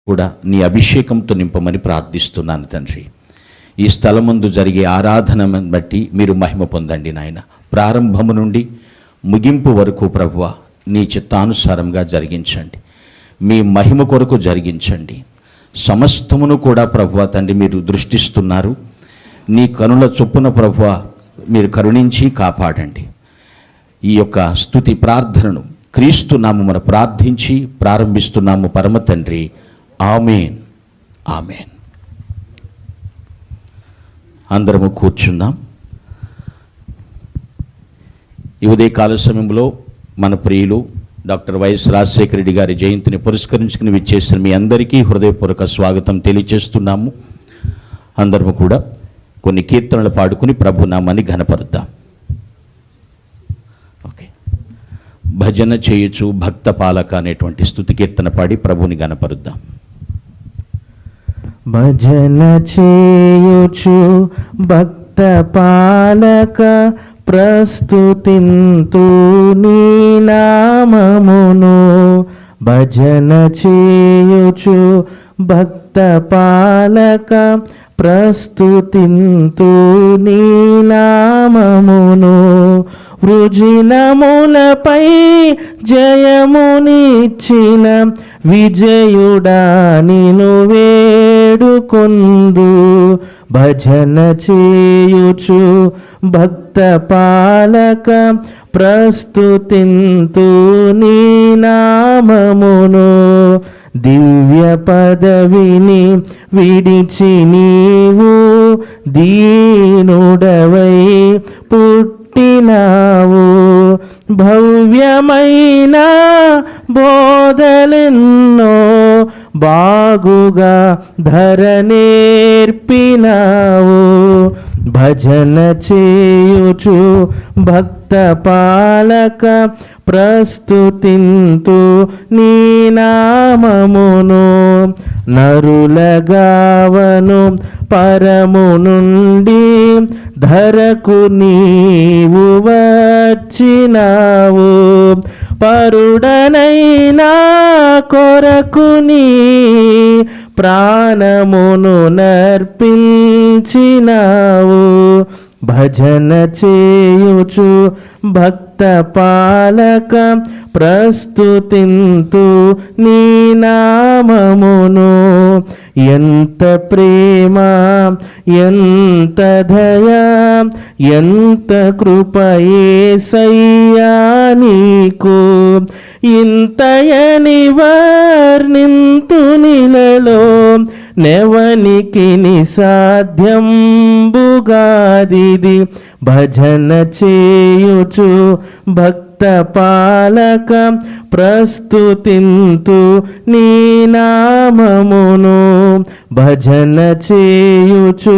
కూడా నీ అభిషేకంతో నింపమని ప్రార్థిస్తున్నాను తండ్రి. ఈ స్థలమందు జరిగే ఆరాధనను బట్టి మీరు మహిమ పొందండి నాయన. ప్రారంభము నుండి ముగింపు వరకు ప్రభువా నీ చిత్తానుసారంగా జరిగించండి, మీ మహిమ కొరకు జరిగించండి. సమస్తమును కూడా ప్రభువా తండ్రి మీరు దృష్టిస్తున్నారు. నీ కనుల చొప్పున ప్రభువా మీరు కరుణించి కాపాడండి. ఈ యొక్క స్తుతి ప్రార్థనను క్రీస్తు నామమున ప్రార్థించి ప్రారంభిస్తున్నాము పరమ తండ్రి. ఆమేన్, ఆమేన్. అందరము కూర్చుందాం. ఈ ఉదయకాల సమయంలో మన ప్రియులు డాక్టర్ వైఎస్ రాజశేఖర రెడ్డి గారి జయంతిని పురస్కరించుకుని విచ్చేసిన మీ అందరికీ హృదయపూర్వక స్వాగతం తెలియజేస్తున్నాము. అందరము కూడా కొన్ని కీర్తనలు పాడుకుని ప్రభు నామాన్ని ఘనపరుద్దాం. ఓకే, భజన చేయుచు భక్త పాలక అనేటువంటి స్తుతి కీర్తన పాడి ప్రభుని ఘనపరుద్దాం. భజన చేయుచు భక్త పాలక ప్రస్తుతింతు నీ నామమును. భజన చేయుచు భక్త పాలక ప్రస్తుతింతు నీ నామమును. వృజినములపై జయమునిచ్చిన విజయుడా నిను వేడుకొందు. భజన చేయుచు భక్త పాలక ప్రస్తుతింతు నీ నామమును. దివ్య పదవిని విడిచి నీవు దీనుడవై పుట్టినావు. భవ్యమైన బోధలెన్నో బాగుగా ధరనేర్పినావు. భజన చేయుచు భక్త పాలక ప్రస్తుతింతు నీ నామమును. నరులగావను పరము నుండి ధరకు నీవు వచ్చినావు. పరుడనైనా కొరకు నీ ప్రాణమును నర్పించినావు. భజన చేయుచు భక్త పాలక ప్రస్తుతింతు నీ నామమును. ఎంత ప్రేమ, ఎంత దయా, ఎంత కృప యేసయ్యా నీకు. ఇంతయని వర్ణింతు నిలలో నెవనికి నిసాధ్యంబుగాదిది. భజన చేయుచు భక్త పాలక ప్రస్తుతింతు నీ నామమును. భజన చేయుచు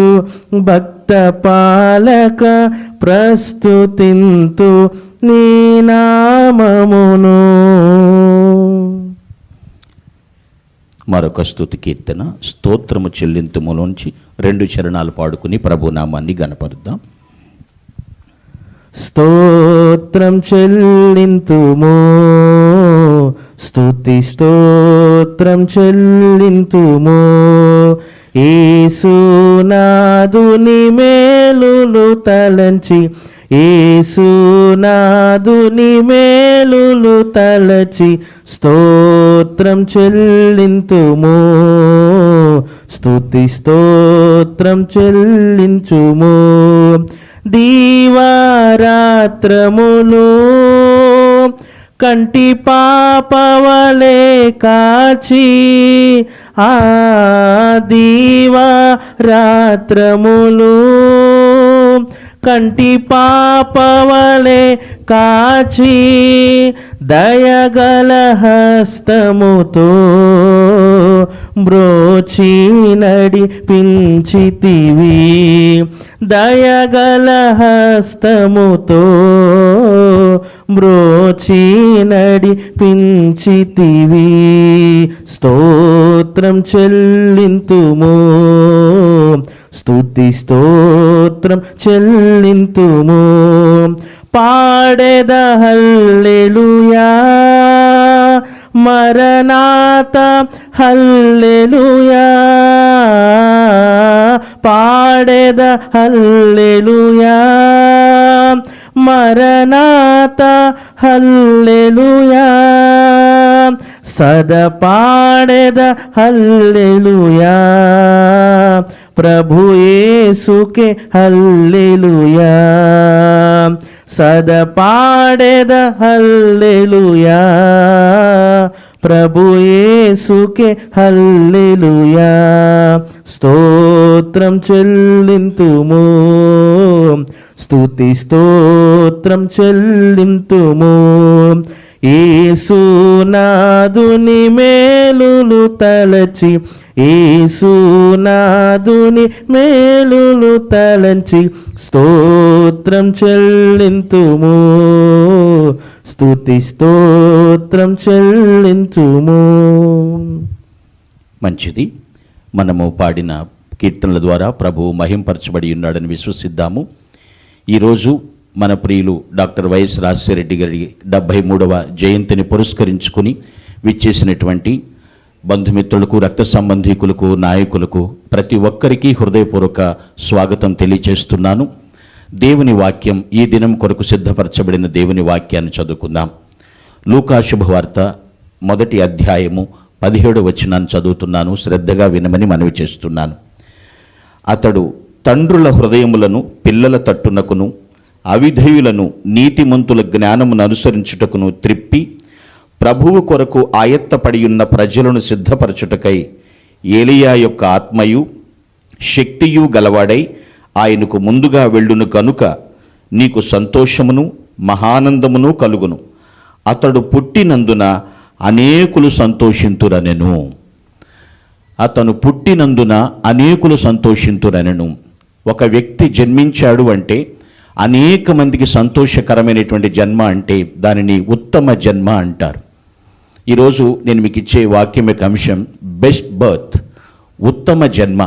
భక్త పాలక ప్రస్తుతింతు నీ నామమును. మరొక స్తుతి కీర్తన స్తోత్రము చెల్లింతుములోంచి 2 చరణాలు పాడుకుని ప్రభు నామాన్ని ఘనపరుద్దాం. స్తోత్రం చెల్లింతుము, స్తుతి స్తోత్రం చెల్లింతుము. యేసునాదుని మేలులు తలంచి, యేసునాదుని మేలులు తలచి స్తోత్రం చెల్లింతుము. స్తుతి స్తోత్రం చెల్లించుము. దీవారాత్రములు కంటి పాపవలే కాచి, ఆ దీవారాత్రములు కంటి పాపవలే కాచి, దయగల హస్తముతో బ్రోచి నడిపించితివి. దయగల హస్తముతో బ్రోచి నడిపించితివి. స్తోత్రం చెల్లింతుము, స్తుతి స్తోత్రం చెల్లింతుము. పాడెద హల్లెలూయా, మరణాత హల్లెలూయా, పాడేద హల్లెలూయా, మరణాత హల్లెలూయా, సద పాడేద హల్లెలూయా, ప్రభు యేసుకే హల్లెలూయా, సద పాడేద హల్లెలూయా, ప్రభు యేసుకే హల్లెలూయా. స్తోత్రం చెల్లింతుము, స్తుతి స్తోత్రం చెల్లింతుము, యేసునాదుని మేలులు తలచి, యేసునాదుని మేలులు తలంచి, స్తోత్రం చెల్లింతుము, స్తుతి స్తోత్రం చెల్లింతుము. మంచిది. మనము పాడిన కీర్తనల ద్వారా ప్రభువు మహింపరచబడి ఉన్నాడని విశ్వసిద్దాము. ఈరోజు మన ప్రియులు డాక్టర్ వైఎస్ రాజశేఖరరెడ్డి గారి 73వ జయంతిని పురస్కరించుకుని విచ్చేసినటువంటి బంధుమిత్రులకు, రక్త సంబంధీకులకు, నాయకులకు ప్రతి ఒక్కరికి హృదయపూర్వక స్వాగతం తెలియచేస్తున్నాను. దేవుని వాక్యం, ఈ దినం కొరకు సిద్ధపరచబడిన దేవుని వాక్యాన్ని చదువుకుందాం. లూకా శుభవార్త 1వ అధ్యాయము 17వ వచనాన్ని చదువుతున్నాను. శ్రద్ధగా వినమని మనవి చేస్తున్నాను. అతడు తండ్రుల హృదయములను పిల్లల తట్టునకును, అవిధేయులను నీతిమంతుల జ్ఞానమును అనుసరించుటకును త్రిప్పి, ప్రభువు కొరకు ఆయత్తపడి ఉన్న ప్రజలను సిద్ధపరచుటకై ఏలియా యొక్క ఆత్మయు శక్తియు గలవాడై ఆయనకు ముందుగా వెళ్ళును కనుక నీకు సంతోషమును మహానందమును కలుగును. అతడు పుట్టినందున అనేకులు సంతోషింతురనెను. అతను పుట్టినందున అనేకులు సంతోషింతురనెను. ఒక వ్యక్తి జన్మించాడు అంటే అనేక మందికి సంతోషకరమైనటువంటి జన్మ అంటే దానిని ఉత్తమ జన్మ అంటారు. ఈరోజు నేను మీకు ఇచ్చే వాక్యం యొక్క అంశం బెస్ట్ బర్త్, ఉత్తమ జన్మ.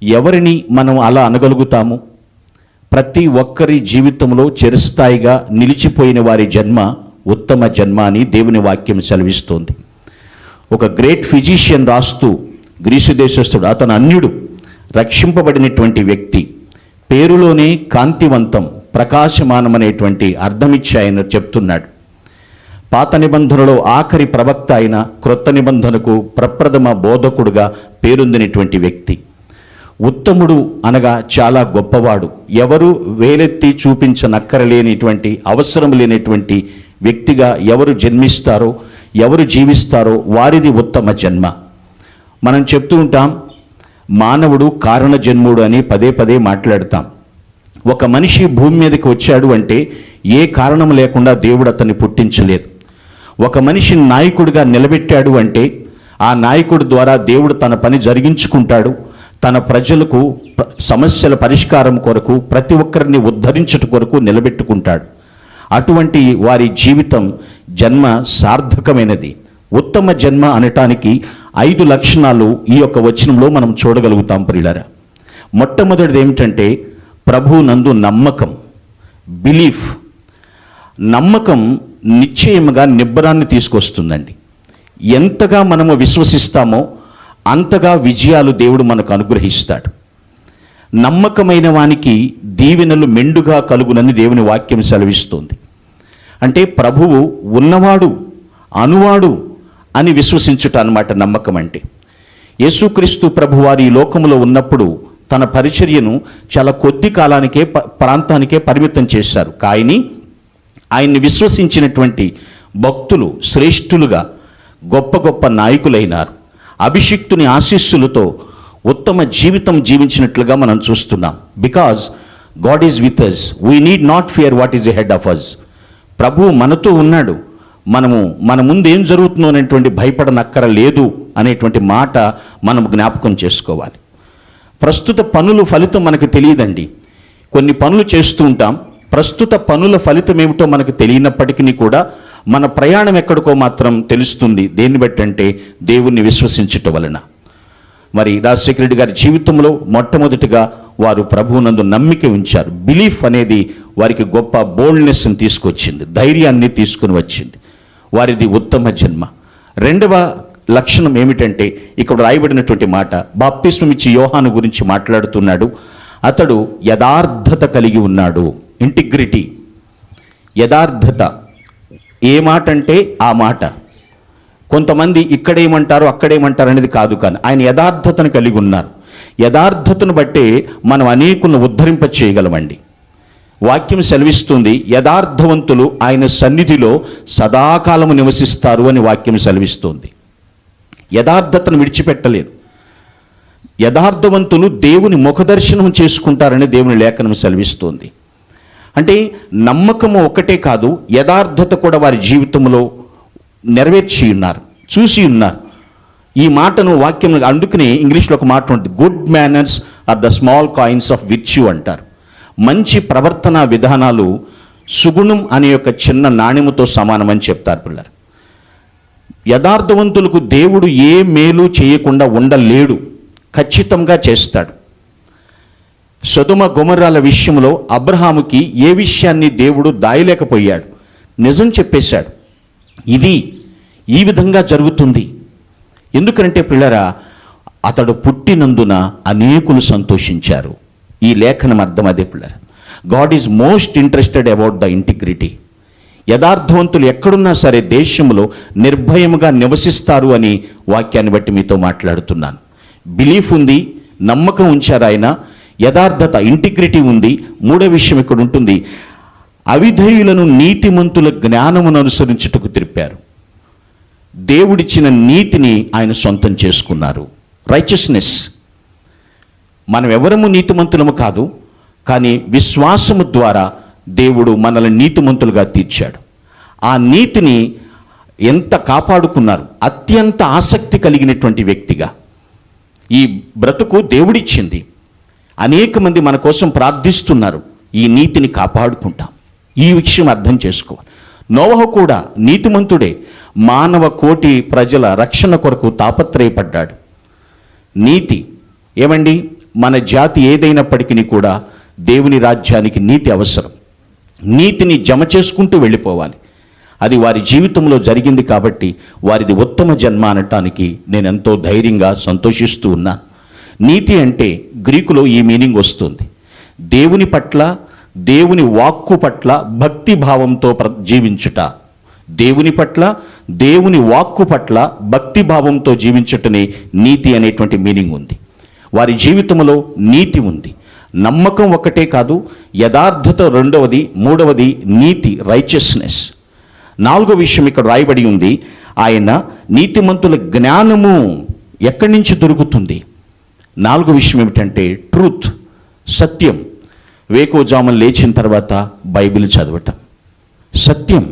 ఎవరిని మనం అలా అనగలుగుతాము? ప్రతి ఒక్కరి జీవితంలో చిరస్థాయిగా నిలిచిపోయిన వారి జన్మ ఉత్తమ జన్మ అని దేవుని వాక్యం సెలవిస్తోంది. ఒక గ్రేట్ ఫిజిషియన్ రాస్తూ, గ్రీసు దేశస్థుడు, అతను అన్యుడు, రక్షింపబడినటువంటి వ్యక్తి, పేరులోనే కాంతివంతం, ప్రకాశమానమనేటువంటి అర్థమిచ్చి ఆయన చెప్తున్నాడు. పాత నిబంధనలో ఆఖరి ప్రవక్త అయిన క్రొత్త నిబంధనకు ప్రప్రథమ బోధకుడుగా పేరొందినటువంటి వ్యక్తి. ఉత్తముడు అనగా చాలా గొప్పవాడు, ఎవరు వేలెత్తి చూపించనక్కరలేనిటువంటి, అవసరం లేనటువంటి వ్యక్తిగా ఎవరు జన్మిస్తారో, ఎవరు జీవిస్తారో వారిది ఉత్తమ జన్మ. మనం చెప్తూ ఉంటాం, మానవుడు కారణ జన్ముడు అని పదే పదే మాట్లాడతాం. ఒక మనిషి భూమి మీదకి వచ్చాడు అంటే ఏ కారణం లేకుండా దేవుడు అతన్ని పుట్టించలేదు. ఒక మనిషిని నాయకుడిగా నిలబెట్టాడు అంటే ఆ నాయకుడి ద్వారా దేవుడు తన పని జరిగించుకుంటాడు. తన ప్రజలకు సమస్యల పరిష్కారం కొరకు, ప్రతి ఒక్కరిని ఉద్ధరించుట కొరకు నిలబెట్టుకుంటాడు. అటువంటి వారి జీవితం, జన్మ సార్థకమైనది. ఉత్తమ జన్మ అనటానికి 5 లక్షణాలు ఈ యొక్క వచనంలో మనం చూడగలుగుతాం ప్రియులారా. మొట్టమొదటిది ఏమిటంటే ప్రభువు నందు నమ్మకం, బిలీఫ్. నమ్మకం నిశ్చయముగా నిబ్బరాన్ని తీసుకొస్తుందండి. ఎంతగా మనము విశ్వసిస్తామో అంతగా విజయాలు దేవుడు మనకు అనుగ్రహిస్తాడు. నమ్మకమైన వానికి దీవెనలు మెండుగా కలుగునని దేవుని వాక్యం సెలవిస్తుంది. అంటే ప్రభువు ఉన్నవాడు, అనువాడు అని విశ్వసించుట అన్నమాట నమ్మకం అంటే. యేసుక్రీస్తు ప్రభువారు ఈ లోకములో ఉన్నప్పుడు తన పరిచర్యను చాలా కొద్ది కాలానికే, ప్రాంతానికే పరిమితం చేశారు. కానీ ఆయన్ని విశ్వసించినటువంటి భక్తులు శ్రేష్ఠులుగా గొప్ప గొప్ప నాయకులైనారు. అభిషిక్తుని ఆశీస్సులతో ఉత్తమ జీవితం జీవించినట్లుగా మనం చూస్తున్నాం. Because God is with us, we need not fear what is head of us. ప్రభువు మనతో ఉన్నాడు, మన ముందు ఏం జరుగుతుందో అనేటువంటి భయపడనక్కర లేదు అనేటువంటి మాట మనం జ్ఞాపకం చేసుకోవాలి. ప్రస్తుత పనుల ఫలితం మనకు తెలియదండి. కొన్ని పనులు చేస్తూ ఉంటాం, ప్రస్తుత పనుల ఫలితం ఏమిటో మనకు తెలియనప్పటికీ కూడా మన ప్రయాణం ఎక్కడికో మాత్రం తెలుస్తుంది. దేన్ని బట్టి అంటే దేవుణ్ణి విశ్వసించుట వలన. మరి రాజశేఖర రెడ్డి గారి జీవితంలో మొట్టమొదటిగా వారు ప్రభువునందు నమ్మిక ఉంచారు. బిలీఫ్ అనేది వారికి గొప్ప బోల్డ్నెస్ని తీసుకొచ్చింది, ధైర్యాన్ని తీసుకుని వచ్చింది. వారిది ఉత్తమ జన్మ. రెండవ లక్షణం ఏమిటంటే ఇక్కడ రాయబడినటువంటి మాట, బాప్తిస్మం ఇచ్చి యోహాను గురించి మాట్లాడుతున్నాడు. అతడు యథార్థత కలిగి ఉన్నాడు. ఇంటిగ్రిటీ, యథార్థత. ఏ మాట అంటే ఆ మాట. కొంతమంది ఇక్కడేమంటారు అక్కడేమంటారు అనేది కాదు, కానీ ఆయన యథార్థతను కలిగి ఉన్నారు. యథార్థతను బట్టే మనం అనేకులను ఉద్ధరింప చేయగలమండి. వాక్యం సెలవిస్తుంది, యథార్థవంతులు ఆయన సన్నిధిలో సదాకాలము నివసిస్తారు అని వాక్యం సెలవిస్తుంది. యథార్థతను విడిచిపెట్టలేదు. యథార్థవంతులు దేవుని ముఖదర్శనం చేసుకుంటారని దేవుని లేఖనం సెలవిస్తుంది. అంటే నమ్మకము ఒకటే కాదు, యథార్థత కూడా వారి జీవితంలో నెరవేర్చి ఉన్నారు, చూసి ఉన్నారు. ఈ మాటను వాక్యం, అందుకనే ఇంగ్లీష్లో ఒక మాట ఉంటుంది, good manners are the small coins of virtue అంటారు. మంచి ప్రవర్తన విధానాలు సుగుణం అనే యొక్క చిన్న నాణ్యముతో సమానమని చెప్తారు పిల్లలు. యథార్థవంతులకు దేవుడు ఏ మేలు చేయకుండా ఉండలేడు, ఖచ్చితంగా చేస్తాడు. సొదొమ గొమొర్రాల విషయంలో అబ్రహాముకి ఏ విషయాన్ని దేవుడు దాయలేకపోయాడు, నిజం చెప్పేశాడు. ఇది ఈ విధంగా జరుగుతుంది. ఎందుకంటే పిల్లరా, అతడు పుట్టినందున అనేకులు సంతోషించారు. ఈ లేఖనం అర్థం అదే పిల్లరా. God is most interested about the integrity. యథార్థవంతులు ఎక్కడున్నా సరే దేశంలో నిర్భయముగా నివసిస్తారు అని వాక్యాన్ని బట్టి మీతో మాట్లాడుతున్నాను. బిలీఫ్ ఉంది, నమ్మకం ఉంచారు ఆయన, యథార్థత ఇంటిగ్రిటీ ఉంది. మూడో విషయం ఇక్కడ ఉంటుంది, అవిధేయులను నీతిమంతుల జ్ఞానమును అనుసరించుటకు తిరిపారు. దేవుడిచ్చిన నీతిని ఆయన సొంతం చేసుకున్నారు. రైచియస్నెస్. మనం ఎవరము నీతిమంతులము కాదు, కానీ విశ్వాసము ద్వారా దేవుడు మనల్ని నీతిమంతులుగా తీర్చాడు. ఆ నీతిని ఎంత కాపాడుకున్నారు. అత్యంత ఆసక్తి కలిగినటువంటి వ్యక్తిగా ఈ బ్రతుకు దేవుడిచ్చింది. అనేక మంది మన కోసం ప్రార్థిస్తున్నారు. ఈ నీతిని కాపాడుకుంటాం. ఈ విషయం అర్థం చేసుకోవాలి. నోవహు కూడా నీతిమంతుడే. మానవ కోటి ప్రజల రక్షణ కొరకు తాపత్రయపడ్డాడు. నీతి ఏమండి, మన జాతి ఏదైనప్పటికీ కూడా దేవుని రాజ్యానికి నీతి అవసరం. నీతిని జమ చేసుకుంటూ వెళ్ళిపోవాలి. అది వారి జీవితంలో జరిగింది కాబట్టి వారిది ఉత్తమ జన్మ అనటానికి నేను ఎంతో ధైర్యంగా సంతోషిస్తూ ఉన్నాను. నీతి అంటే గ్రీకులో ఈ మీనింగ్ వస్తుంది, దేవుని పట్ల, దేవుని వాక్కు పట్ల భక్తి భావంతో జీవించుట. దేవుని పట్ల, దేవుని వాక్కు పట్ల భక్తి భావంతో జీవించుటనే నీతి అనేటువంటి మీనింగ్ ఉంది. వారి జీవితంలో నీతి ఉంది. నమ్మకం ఒకటే కాదు, యథార్థత రెండవది, మూడవది నీతి, రైచియస్నెస్. నాలుగో విషయం ఇక్కడ రాయబడి ఉంది, ఆయన నీతిమంతుల జ్ఞానము ఎక్కడి నుంచి దొరుకుతుంది. నాలుగో విషయం ఏమిటంటే ట్రూత్, సత్యం. వేకోజామున లేచిన తర్వాత బైబిల్ చదవటం. సత్యం.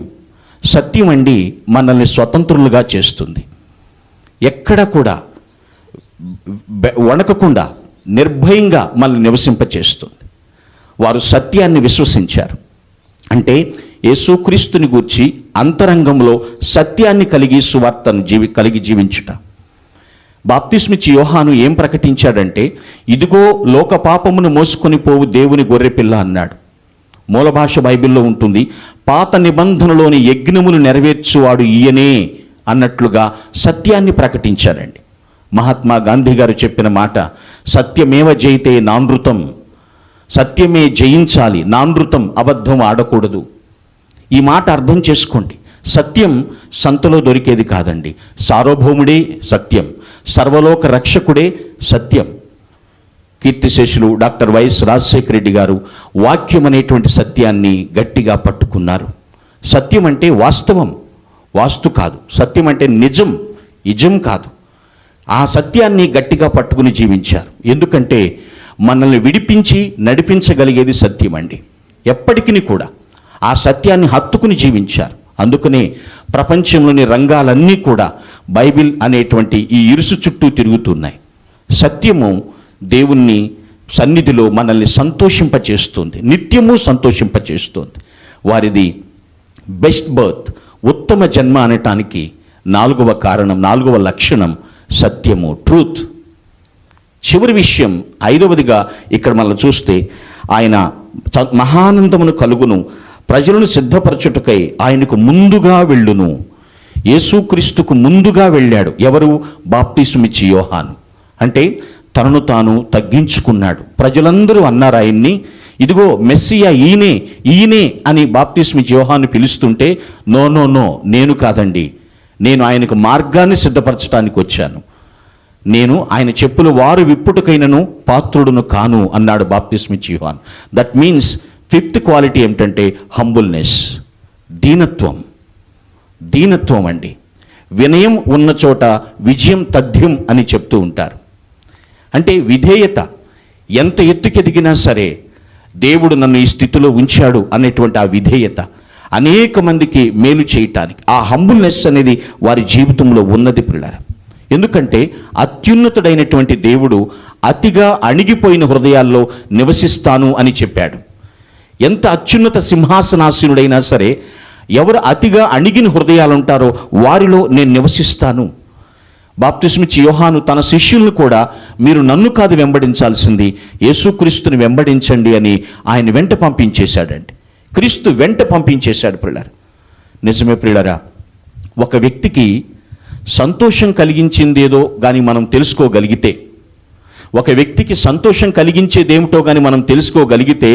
సత్యం అండి మనల్ని స్వతంత్రులుగా చేస్తుంది. ఎక్కడ కూడా వణకకుండా నిర్భయంగా మనల్ని నివసింపచేస్తుంది. వారు సత్యాన్ని విశ్వసించారు. అంటే యేసుక్రీస్తుని గూర్చి అంతరంగంలో సత్యాన్ని కలిగి సువార్తను కలిగి జీవించుట. బాప్తిస్మిచ్చి యోహాను ఏం ప్రకటించాడంటే, ఇదిగో లోక పాపమును మోసుకొని పోవు దేవుని గొర్రెపిల్ల అన్నాడు. మూల భాష బైబిల్లో ఉంటుంది, పాత నిబంధనలోని యజ్ఞములు నెరవేర్చువాడు ఈయనే అన్నట్లుగా సత్యాన్ని ప్రకటించాడండి. మహాత్మా గాంధీ గారు చెప్పిన మాట, సత్యమేవ జయితే నానృతం. సత్యమే జయించాలి, నానృతం, అబద్ధం ఆడకూడదు. ఈ మాట అర్థం చేసుకోండి. సత్యం సంతలో దొరికేది కాదండి. సార్వభౌముడే సత్యం, సర్వలోక రక్షకుడే సత్యం. కీర్తిశేషులు డాక్టర్ వైఎస్ రాజశేఖర రెడ్డి గారు వాక్యం అనేటువంటి సత్యాన్ని గట్టిగా పట్టుకున్నారు. సత్యం అంటే వాస్తవం, వాస్తు కాదు. సత్యం అంటే నిజం, ఇజం కాదు. ఆ సత్యాన్ని గట్టిగా పట్టుకుని జీవించారు. ఎందుకంటే మనల్ని విడిపించి నడిపించగలిగేది సత్యం అండి. ఎప్పటికీ కూడా ఆ సత్యాన్ని హత్తుకుని జీవించారు. అందుకనే ప్రపంచంలోని రంగాలన్నీ కూడా బైబిల్ అనేటువంటి ఈ ఇరుసు చుట్టూ తిరుగుతున్నాయి. సత్యము దేవుని సన్నిధిలో మనల్ని సంతోషింపచేస్తుంది, నిత్యము సంతోషింపచేస్తుంది. వారిది బెస్ట్ బర్త్, ఉత్తమ జన్మ అనటానికి నాలుగవ కారణం, నాలుగవ లక్షణం సత్యము, ట్రూత్. చివరి విషయం ఐదవదిగా ఇక్కడ మనం చూస్తే, ఆయన మహానందమును కలుగును, ప్రజలను సిద్ధపరచుటకై ఆయనకు ముందుగా వెళ్ళును. యేసుక్రీస్తుకు ముందుగా వెళ్ళాడు. ఎవరు? బాప్తిస్మిచ్చి యోహాను. అంటే తనను తాను తగ్గించుకున్నాడు. ప్రజలందరూ అన్నారు ఆయన్ని, ఇదిగో మెస్సియా ఈయనే ఈయనే అని బాప్తిస్మిచ్చి యోహాను పిలుస్తుంటే, నో నో నో, నేను కాదండి, నేను ఆయనకు మార్గాన్ని సిద్ధపరచడానికి వచ్చాను, నేను ఆయన చెప్పులు వారు విప్పుటకైనను పాత్రుడును కాను అన్నాడు బాప్తిస్మిచ్చి యోహాను. దట్ మీన్స్ ఫిఫ్త్ క్వాలిటీ ఏమిటంటే హంబుల్నెస్, దీనత్వం. దీనత్వం అండి. వినయం ఉన్న చోట విజయం తథ్యం అని చెప్తూ ఉంటారు. అంటే విధేయత. ఎంత ఎత్తుకెదిగినా సరే దేవుడు నన్ను ఈ స్థితిలో ఉంచాడు అనేటువంటి ఆ విధేయత అనేక మందికి మేలు చేయటానికి, ఆ హంబుల్నెస్ అనేది వారి జీవితంలో ఉన్నది పిల్లరా. ఎందుకంటే అత్యున్నతుడైనటువంటి దేవుడు అతిగా అణిగిపోయిన హృదయాల్లో నివసిస్తాను అని చెప్పాడు. ఎంత అత్యున్నత సింహాసనాసీనుడైనా సరే ఎవరు అతిగా అణిగిన హృదయాలు ఉంటారో వారిలో నేను నివసిస్తాను. బాప్తిస్మిచ్చి యోహాను తన శిష్యులను కూడా, మీరు నన్ను కాదు వెంబడించాల్సింది, యేసుక్రీస్తుని వెంబడించండి అని ఆయన వెంట పంపించేశాడండి. క్రీస్తు వెంట పంపించేశాడు పిల్లలు. నిజమే పిల్లరా, ఒక వ్యక్తికి సంతోషం కలిగించిందేదో కానీ మనం తెలుసుకోగలిగితే, ఒక వ్యక్తికి సంతోషం కలిగించేదేమిటో కానీ మనం తెలుసుకోగలిగితే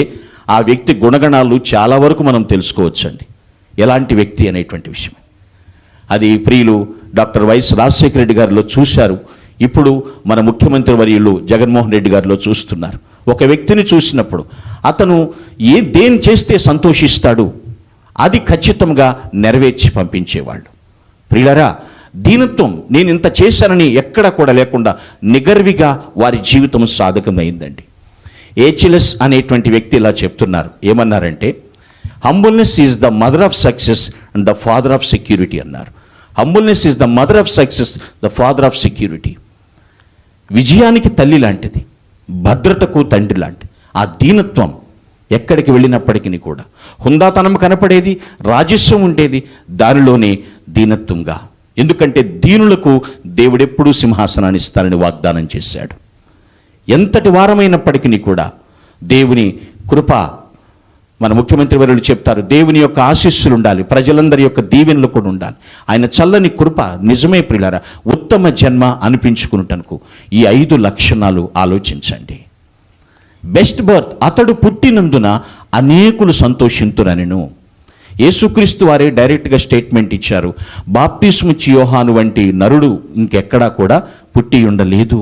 ఆ వ్యక్తి గుణగణాలు చాలా వరకు మనం తెలుసుకోవచ్చండి. ఎలాంటి వ్యక్తి అనేటువంటి విషయం అది ప్రియులు డాక్టర్ వైఎస్ రాజశేఖర రెడ్డి గారిలో చూశారు. ఇప్పుడు మన ముఖ్యమంత్రి వర్యులు జగన్మోహన్ రెడ్డి గారిలో చూస్తున్నారు. ఒక వ్యక్తిని చూసినప్పుడు అతను దేని చేస్తే సంతోషిస్తాడు అది ఖచ్చితంగా నెరవేర్చి పంపించేవాళ్ళు. ప్రియులారా, దీనత్వం, నేను ఇంత చేశానని ఎక్కడ కూడా లేకుండా నిగర్విగా వారి జీవితం సాధకమైందండి. ఏచిలస్ అనేటువంటి వ్యక్తి ఇలా చెప్తున్నారు. ఏమన్నారంటే, humbleness is the mother of success and the father of security అన్నారు. Humbleness is the mother of success, the father of security. విజయానికి తల్లి లాంటిది, భద్రతకు తండ్రి లాంటిది ఆ దీనత్వం. ఎక్కడికి వెళ్ళినప్పటికీ కూడా హుందాతనం కనపడేది, రాజస్వం ఉండేది, దానిలోనే దీనత్వంగా. ఎందుకంటే దీనులకు దేవుడెప్పుడూ సింహాసనాన్ని ఇస్తారని వాగ్దానం చేశాడు. ఎంతటి వారమైనప్పటికీ కూడా దేవుని కృప, మన ముఖ్యమంత్రి వర్యులు చెప్తారు, దేవుని యొక్క ఆశీస్సులు ఉండాలి, ప్రజలందరి యొక్క దీవెనలు కూడా ఉండాలి, ఆయన చల్లని కృప. నిజమే ప్రియులారా, ఉత్తమ జన్మ అనిపించుకున్నటకు ఈ 5 లక్షణాలు ఆలోచించండి. బెస్ట్ బర్త్, అతడు పుట్టినందున అనేకులు సంతోషింతురనెను. యేసుక్రీస్తు వారే డైరెక్ట్గా స్టేట్మెంట్ ఇచ్చారు, బాప్తిస్మిచ్చి యోహాను వంటి నరుడు ఇంకెక్కడా కూడా పుట్టి ఉండలేదు.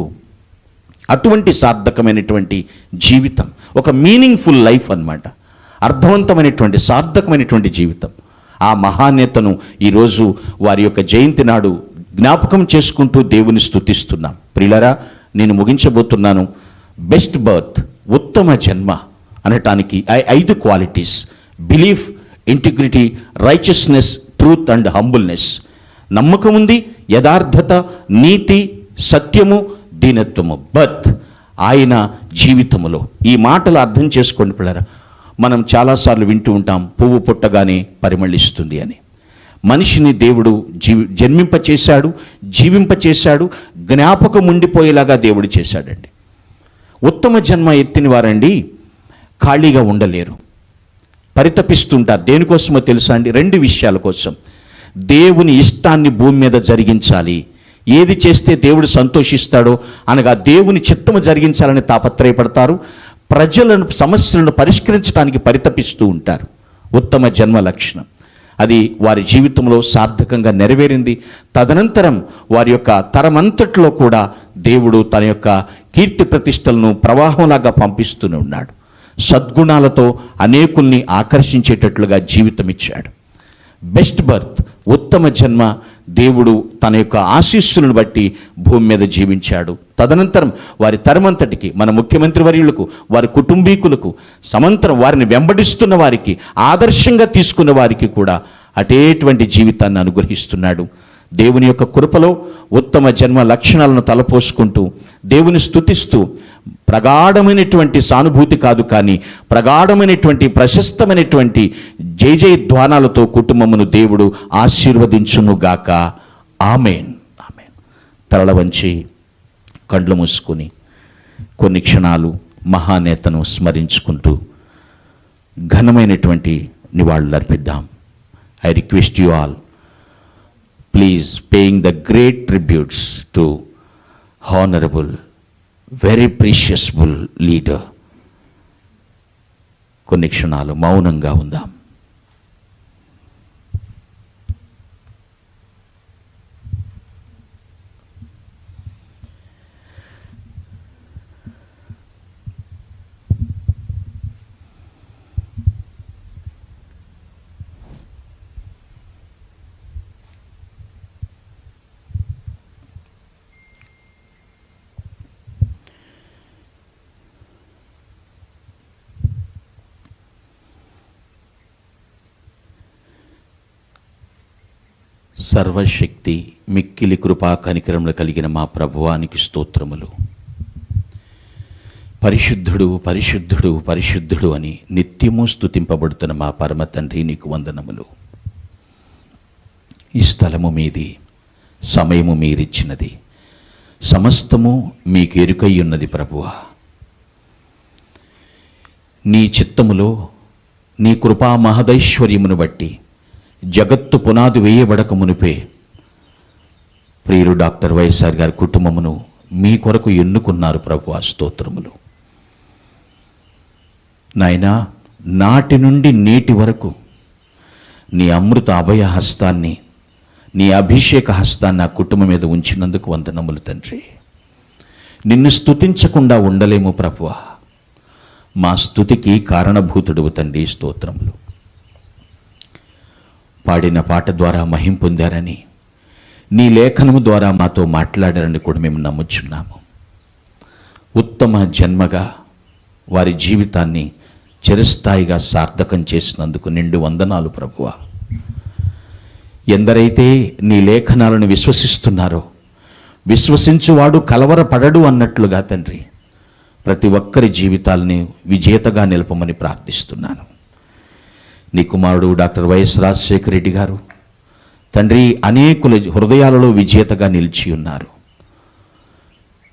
అటువంటి సార్థకమైనటువంటి జీవితం, ఒక మీనింగ్ఫుల్ లైఫ్ అన్నమాట, అర్థవంతమైనటువంటి సార్థకమైనటువంటి జీవితం. ఆ మహానేతను ఈరోజు వారి యొక్క జయంతి నాడు జ్ఞాపకం చేసుకుంటూ దేవుని స్తుతిస్తున్నాం. ప్రియులారా, నేను ముగించబోతున్నాను. బెస్ట్ బర్త్, ఉత్తమ జన్మ అనటానికి 5 qualities: belief, integrity, righteousness, truth and humbleness. నమ్మకం ఉంది, యథార్థత, నీతి, సత్యము, దీనత్వము. బర్త్, ఆయన జీవితములో. ఈ మాటలు అర్థం చేసుకోండి పిల్లరా. మనం చాలాసార్లు వింటూ ఉంటాం, పువ్వు పుట్టగానే పరిమళిస్తుంది అని. మనిషిని దేవుడు జన్మింపచేశాడు, జీవింపచేశాడు, జ్ఞాపకం ఉండిపోయేలాగా దేవుడు చేశాడండి. ఉత్తమ జన్మ ఎత్తిన వారండి ఖాళీగా ఉండలేరు, పరితపిస్తుంటారు. దేనికోసమో తెలుసా అండి? 2 విషయాల కోసం. దేవుని ఇష్టాన్ని భూమి మీద జరిగించాలి. ఏది చేస్తే దేవుడు సంతోషిస్తాడో అనగా దేవుని చిత్తము జరిగించాలని తాపత్రయపడతారు. ప్రజలను సమస్యలను పరిష్కరించడానికి పరితపిస్తూ ఉంటారు. ఉత్తమ జన్మ లక్షణం అది వారి జీవితంలో సార్థకంగా నెరవేరింది. తదనంతరం వారి యొక్క తరమంతట్లో కూడా దేవుడు తన యొక్క కీర్తి ప్రతిష్టలను ప్రవాహంలాగా పంపిస్తూనే ఉన్నాడు. సద్గుణాలతో అనేకుల్ని ఆకర్షించేటట్లుగా జీవితం ఇచ్చాడు. బెస్ట్ బర్త్, ఉత్తమ జన్మ, దేవుడు తన యొక్క ఆశీస్సులను బట్టి భూమి మీద జీవించాడు. తదనంతరం వారి తరమంతటికి, మన ముఖ్యమంత్రి వర్యులకు, వారి కుటుంబీకులకు, సమంతరం వారిని వెంబడిస్తున్న వారికి, ఆదర్శంగా తీసుకున్న వారికి కూడా అటేటువంటి జీవితాన్ని అనుగ్రహిస్తున్నాడు. దేవుని యొక్క కృపలో ఉత్తమ జన్మ లక్షణాలను తలపోసుకుంటూ దేవుని స్తుతిస్తూ, ప్రగాఢమైనటువంటి సానుభూతి కాదు కానీ ప్రగాఢమైనటువంటి ప్రశస్తమైనటువంటి జయ ధ్వానాలతో కుటుంబమును దేవుడు ఆశీర్వదించునుగాక. ఆమేన్, ఆమేన్. తరల వంచి కండ్లు మూసుకొని కొన్ని క్షణాలు మహానేతను స్మరించుకుంటూ ఘనమైనటువంటి నివాళులు అర్పిద్దాం. I request you all please paying the great tributes to honourable very preciousable leader. కొన్ని క్షణాలు మౌనంగా ఉందాం. సర్వశక్తి మిక్కిలి కృపా కనికరములు కలిగిన మా ప్రభువానికి స్తోత్రములు. పరిశుద్ధుడు పరిశుద్ధుడు పరిశుద్ధుడు అని నిత్యము స్తుతింపబడుతున్న మా పరమ తండ్రి నీకు వందనములు. ఈ స్థలము మీది, సమయము మీరిచ్చినది, సమస్తము మీకు ఎరుకై ఉన్నది ప్రభువా. నీ చిత్తములో నీ కృపా మహదైశ్వర్యమును బట్టి జగత్తు పునాది వేయబడక మునిపే ప్రియులు డాక్టర్ వైఎస్ఆర్ గారి కుటుంబమును మీ కొరకు ఎన్నుకున్నారు ప్రభువా. స్తోత్రములు నాయనా. నాటి నుండి నేటి వరకు నీ అమృత అభయ హస్తాన్ని, నీ అభిషేక హస్తాన్ని ఆ కుటుంబం మీద ఉంచినందుకు వందనములు తండ్రి. నిన్ను స్తుతించకుండా ఉండలేము ప్రభువా. మా స్తుతికి కారణభూతుడు తండ్రి. స్తోత్రములు. పాడిన పాట ద్వారా మహిం పొందారని, నీ లేఖనము ద్వారా మాతో మాట్లాడారని కూడా మేము నమ్ముచున్నాము. ఉత్తమ జన్మగా వారి జీవితాన్ని చిరస్థాయిగా సార్థకం చేసినందుకు నిండు వందనాలు ప్రభువా. ఎందరైతే నీ లేఖనాలను విశ్వసిస్తున్నారో, విశ్వసించువాడు కలవరపడడు అన్నట్లుగా తండ్రి, ప్రతి ఒక్కరి జీవితాలని విజేతగా నిలపమని ప్రార్థిస్తున్నాను. నీ కుమారుడు డాక్టర్ వైఎస్ రాజశేఖర రెడ్డి గారు తండ్రి అనేకుల హృదయాలలో విజేతగా నిలిచి ఉన్నారు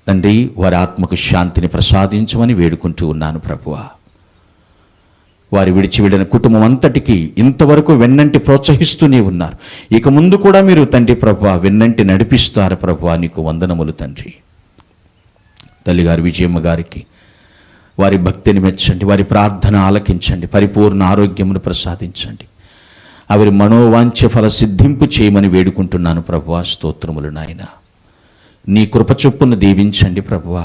తండ్రి. వారి ఆత్మకు శాంతిని ప్రసాదించమని వేడుకుంటూ ఉన్నాను ప్రభువా. వారి విడిచి వెళ్ళిన కుటుంబం అంతటికీ ఇంతవరకు వెన్నంటి ప్రోత్సహిస్తూనే ఉన్నారు. ఇక ముందు కూడా మీరు తండ్రి ప్రభువా వెన్నంటి నడిపిస్తారు ప్రభువా. నీకు వందనములు తండ్రి. తల్లిగారు విజయమ్మ గారికి వారి భక్తిని మెచ్చండి, వారి ప్రార్థన ఆలకించండి, పరిపూర్ణ ఆరోగ్యమును ప్రసాదించండి, వారి మనోవాంఛ ఫల సిద్ధింపు చేయమని వేడుకుంటున్నాను ప్రభువా. స్తోత్రములు నాయన. నీ కృప చొప్పున దీవించండి ప్రభువా.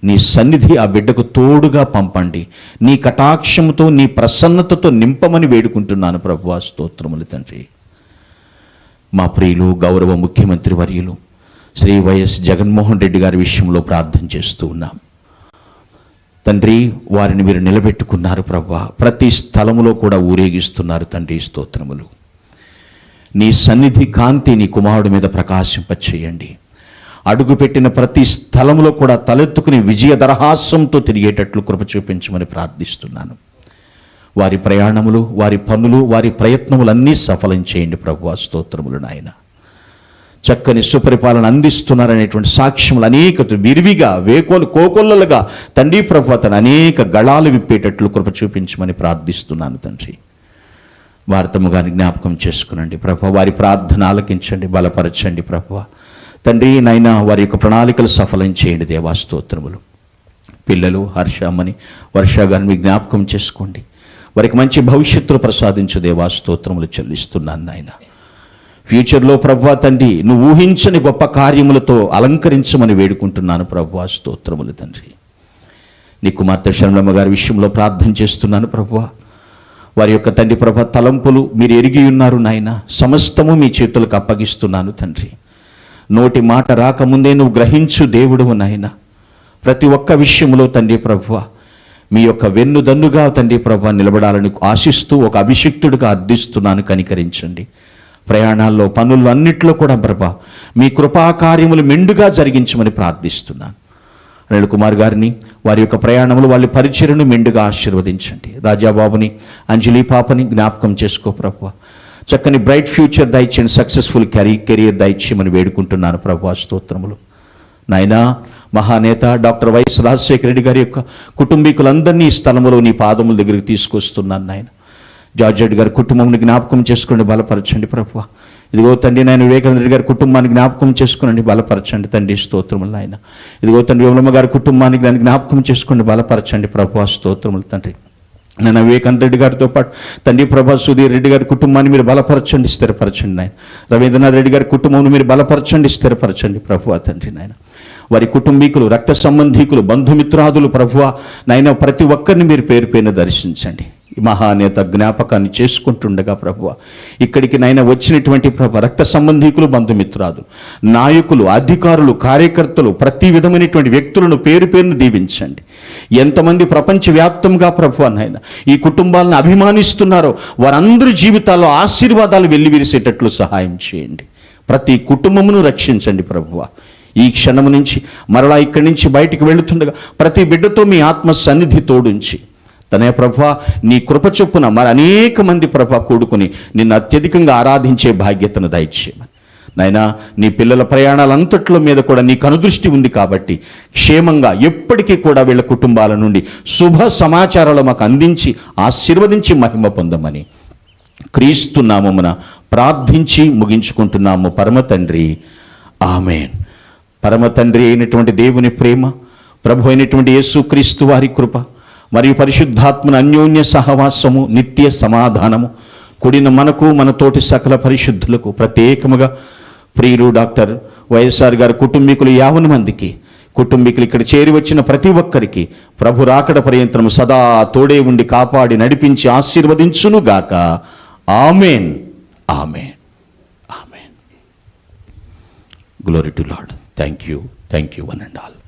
నీ సన్నిధి ఆ బిడ్డకు తోడుగా పంపండి, నీ కటాక్షముతో నీ ప్రసన్నతతో నింపమని వేడుకుంటున్నాను ప్రభువా. స్తోత్రములు తండ్రి. మా ప్రియులు గౌరవ ముఖ్యమంత్రి వర్యులు శ్రీ వైఎస్ జగన్మోహన్ రెడ్డి గారి విషయంలో ప్రార్థన చేస్తూ ఉన్నాం తండ్రి. వారిని మీరు నిలబెట్టుకున్నారు ప్రభువా. ప్రతి స్థలములో కూడా ఊరేగిస్తున్నారు తండ్రి. స్తోత్రములు. నీ సన్నిధి కాంతి నీ కుమారుడి మీద ప్రకాశింపచేయండి. అడుగుపెట్టిన ప్రతి స్థలములో కూడా తలెత్తుకుని విజయ దరహాసంతో తిరిగేటట్లు కృప చూపించమని ప్రార్థిస్తున్నాను. వారి ప్రయాణములు, వారి పనులు, వారి ప్రయత్నములన్నీ సఫలం చేయండి ప్రభువా. స్తోత్రములు నాయన. చక్కని సుపరిపాలన అందిస్తున్నారనేటువంటి సాక్ష్యములు అనేక విరివిగా కోకొల్లలుగా తండ్రి ప్రభువా తన అనేక గళాలు విప్పేటట్లు కృప చూపించమని ప్రార్థిస్తున్నాను తండ్రి. వార్తము గాని జ్ఞాపకం చేసుకునండి ప్రభువా. వారి ప్రార్థన ఆలకించండి, బలపరచండి ప్రభువా. తండ్రి నాయన వారి యొక్క ప్రణాళికలు సఫలం చేయండి దేవా. స్తోత్రములు. పిల్లలు హర్షమని వర్ష గారిని జ్ఞాపకం చేసుకోండి, వారికి మంచి భవిష్యత్తులు ప్రసాదించు దేవా. స్తోత్రములు చెల్లిస్తున్నాను నాయన. ఫ్యూచర్లో ప్రభువా తండ్రి నువ్వు ఊహించని గొప్ప కార్యములతో అలంకరించమని వేడుకుంటున్నాను ప్రభువా. స్తోత్రములు తండ్రి. నీ కుమార్తె శరణమ్మ గారి విషయంలో ప్రార్థన చేస్తున్నాను ప్రభువా. వారి యొక్క తండ్రి ప్రభా తలంపులు మీరు ఎరిగి ఉన్నారు నాయన. సమస్తము మీ చేతులకు అప్పగిస్తున్నాను తండ్రి. నోటి మాట రాకముందే నువ్వు గ్రహించు దేవుడువు నాయన. ప్రతి ఒక్క విషయంలో తండ్రి ప్రభువా మీ యొక్క వెన్నుదన్నుగా తండ్రి ప్రభువా నిలబడాలని ఆశిస్తూ ఒక అభిషిక్తుడిగా అర్థిస్తున్నాను. కనికరించండి. ప్రయాణాల్లో పనుల్లో అన్నిట్లో కూడా ప్రభా మీ కృపాకార్యములు మెండుగా జరిగించమని ప్రార్థిస్తున్నాను. అనిల్ కుమార్ గారిని వారి యొక్క ప్రయాణములు వాళ్ళ పరిచర్యను మెండుగా ఆశీర్వదించండి. రాజాబాబుని, అంజలి పాపని జ్ఞాపకం చేసుకో ప్రభువా. చక్కని బ్రైట్ ఫ్యూచర్ దయచేయండి, సక్సెస్ఫుల్ కెరియర్ దయచేయమని వేడుకుంటున్నాను ప్రభువా. స్తోత్రములు నాయనా. మహానేత డాక్టర్ వైఎస్ రాజశేఖర రెడ్డి గారి యొక్క కుటుంబీకులందరినీ ఈ స్థలంలో నీ పాదముల దగ్గరికి తీసుకొస్తున్నాను నాయన. జార్జ్ రెడ్డి గారి కుటుంబంని జ్ఞాపకం చేసుకోండి, బలపరచండి ప్రభువా. ఇదిగో తండ్రి నాయన వివేకానంద రెడ్డి గారి కుటుంబాన్ని జ్ఞాపకం చేసుకునండి, బలపరచండి తండ్రి, స్తోత్రములు నాయన. ఇదిగో తండ్రి విమలమ్మ గారి కుటుంబానికి దాన్ని జ్ఞాపకం చేసుకోండి, బలపరచండి ప్రభు, స్తోత్రములు తండ్రి. నాయన వివేకానంద రెడ్డి గారితో పాటు తండ్రి ప్రభా సుధీర్ రెడ్డి గారి కుటుంబాన్ని మీరు బలపరచండి, స్థిరపరచండి నాయన. రవీంద్రనాథ్ రెడ్డి గారి కుటుంబం మీరు బలపరచండి, స్థిరపరచండి ప్రభు తండ్రి నాయన. వారి కుటుంబీకులు, రక్త సంబంధీకులు, బంధుమిత్రాదులు ప్రభువా నాయన ప్రతి ఒక్కరిని మీరు పేరు పేరున దర్శించండి. ఈ మహానేత జ్ఞాపకాన్ని చేసుకుంటుండగా ప్రభువా ఇక్కడికి నాయన వచ్చినటువంటి ప్రభు రక్త సంబంధీకులు, బంధుమిత్రాదులు, నాయకులు, అధికారులు, కార్యకర్తలు, ప్రతి విధమైనటువంటి వ్యక్తులను పేరు పేరును దీవించండి. ఎంతమంది ప్రపంచవ్యాప్తంగా ప్రభువా నాయన ఈ కుటుంబాలను అభిమానిస్తున్నారో వారందరి జీవితాల్లో ఆశీర్వాదాలు వెల్లివిరిసేటట్లు సహాయం చేయండి. ప్రతి కుటుంబమును రక్షించండి ప్రభువా. ఈ క్షణం నుంచి మరలా ఇక్కడి నుంచి బయటికి వెళుతుండగా ప్రతి బిడ్డతో మీ ఆత్మ సన్నిధి తోడుంచి తనే ప్రభా నీ కృప చొప్పున మరి అనేక మంది ప్రభా కూడుకుని నిన్ను అత్యధికంగా ఆరాధించే భాగ్యతను దయచేయమని నాయనా. నీ పిల్లల ప్రయాణాలంతట్లో మీద కూడా నీ కనుదృష్టి ఉంది కాబట్టి క్షేమంగా ఎప్పటికీ కూడా వీళ్ళ కుటుంబాల నుండి శుభ సమాచారాలు మాకు అందించి ఆశీర్వదించి మహిమ పొందమని క్రీస్తు నామమున ప్రార్థించి ముగించుకుంటున్నాము పరమ తండ్రి, ఆమేన్. పరమ తండ్రి అయినటువంటి దేవుని ప్రేమ, ప్రభు అయినటువంటి యేసుక్రీస్తు వారి కృప మరియు పరిశుద్ధాత్మన అన్యోన్య సహవాసము, నిత్య సమాధానము కూడిన మనకు మన తోటి సకల పరిశుద్ధులకు, ప్రత్యేకముగా ప్రియులు డాక్టర్ వైఎస్ఆర్ గారి కుటుంబీకులు 50 మందికి, కుటుంబీకులు ఇక్కడ చేరి వచ్చిన ప్రతి ఒక్కరికి ప్రభు రాకడ పర్యంతరం సదా తోడే ఉండి కాపాడి నడిపించి ఆశీర్వదించునుగాక. Amen, amen, amen. Glory to Lord. Thank you one and all.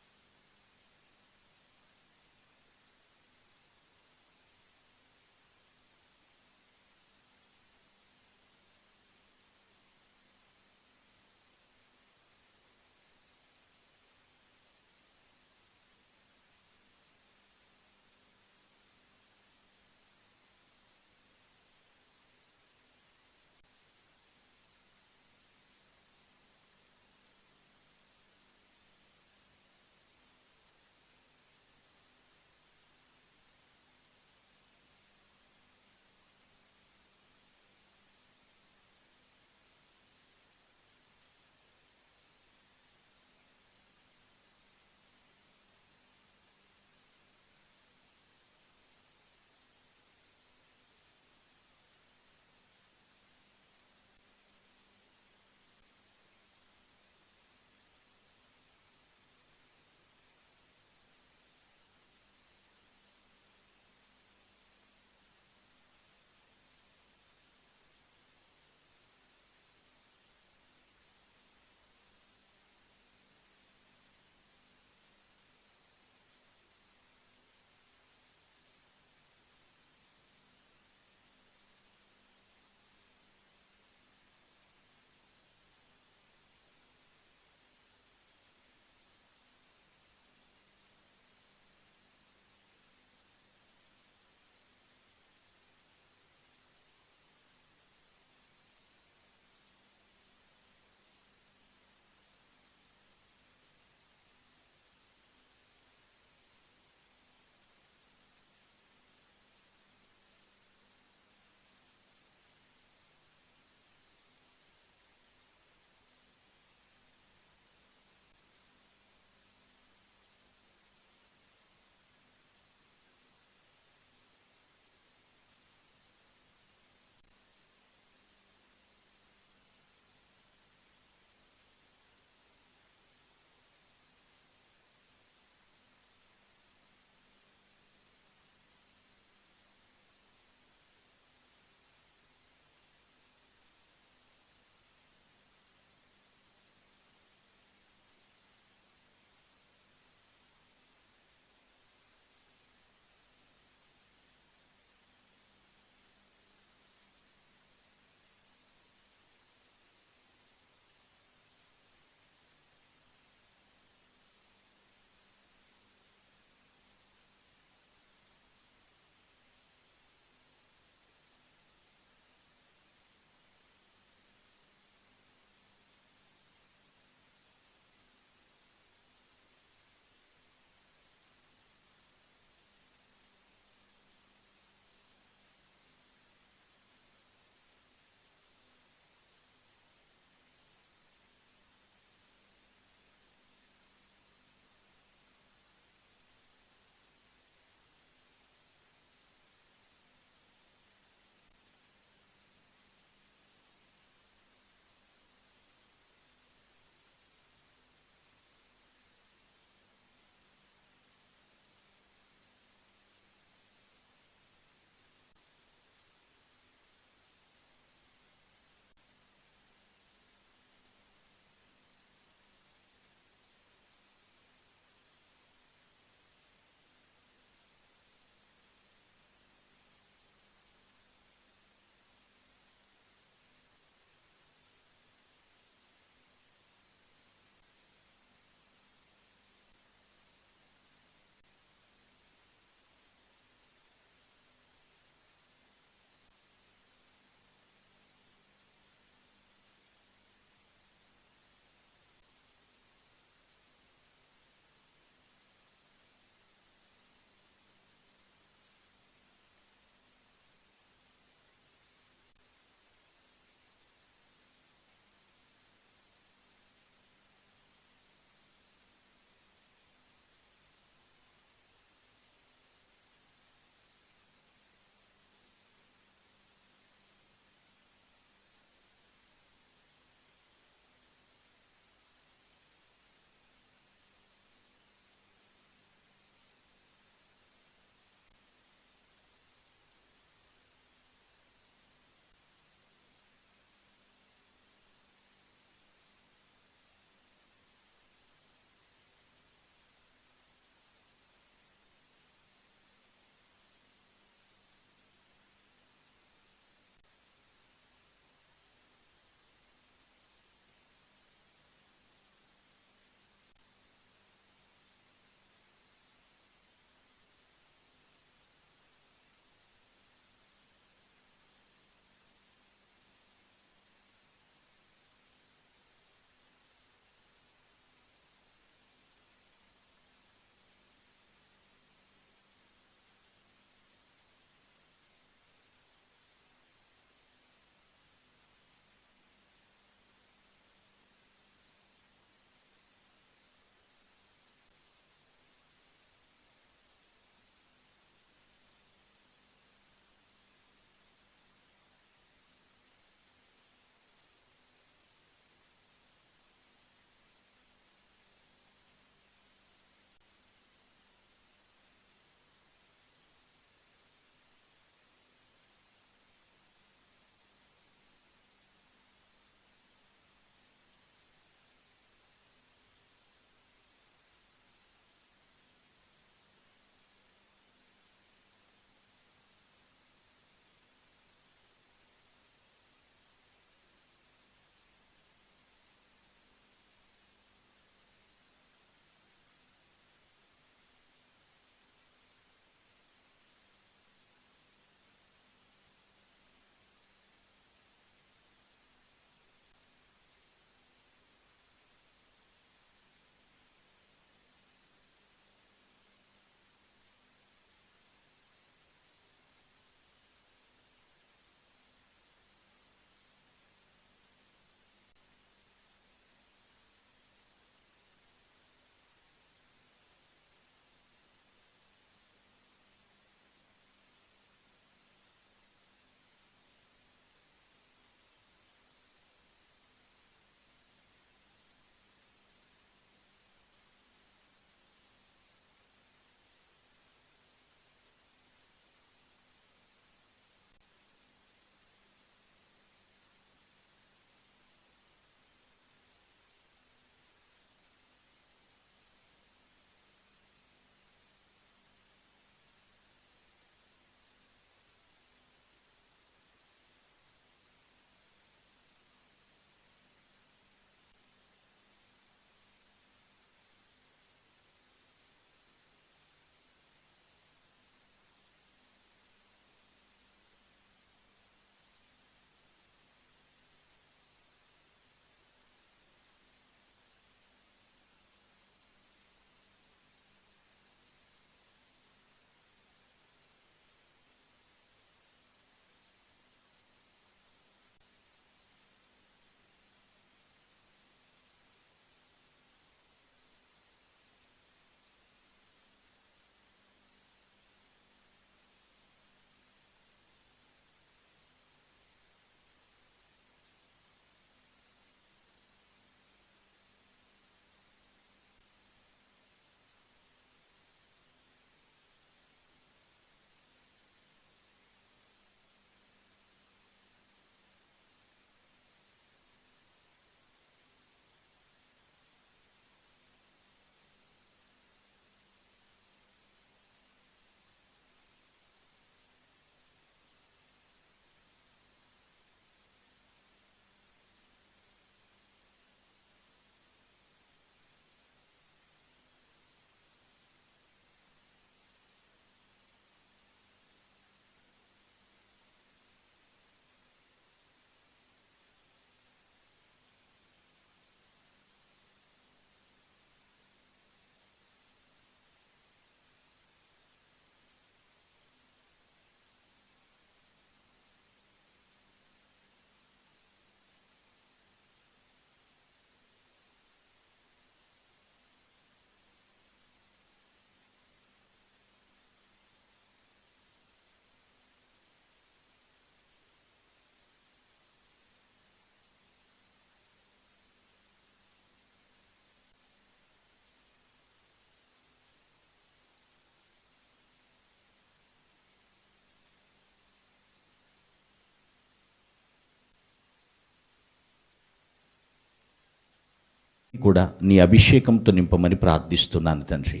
కూడా నీ అభిషేకంతో నింపమని ప్రార్థిస్తున్నాను తండ్రి.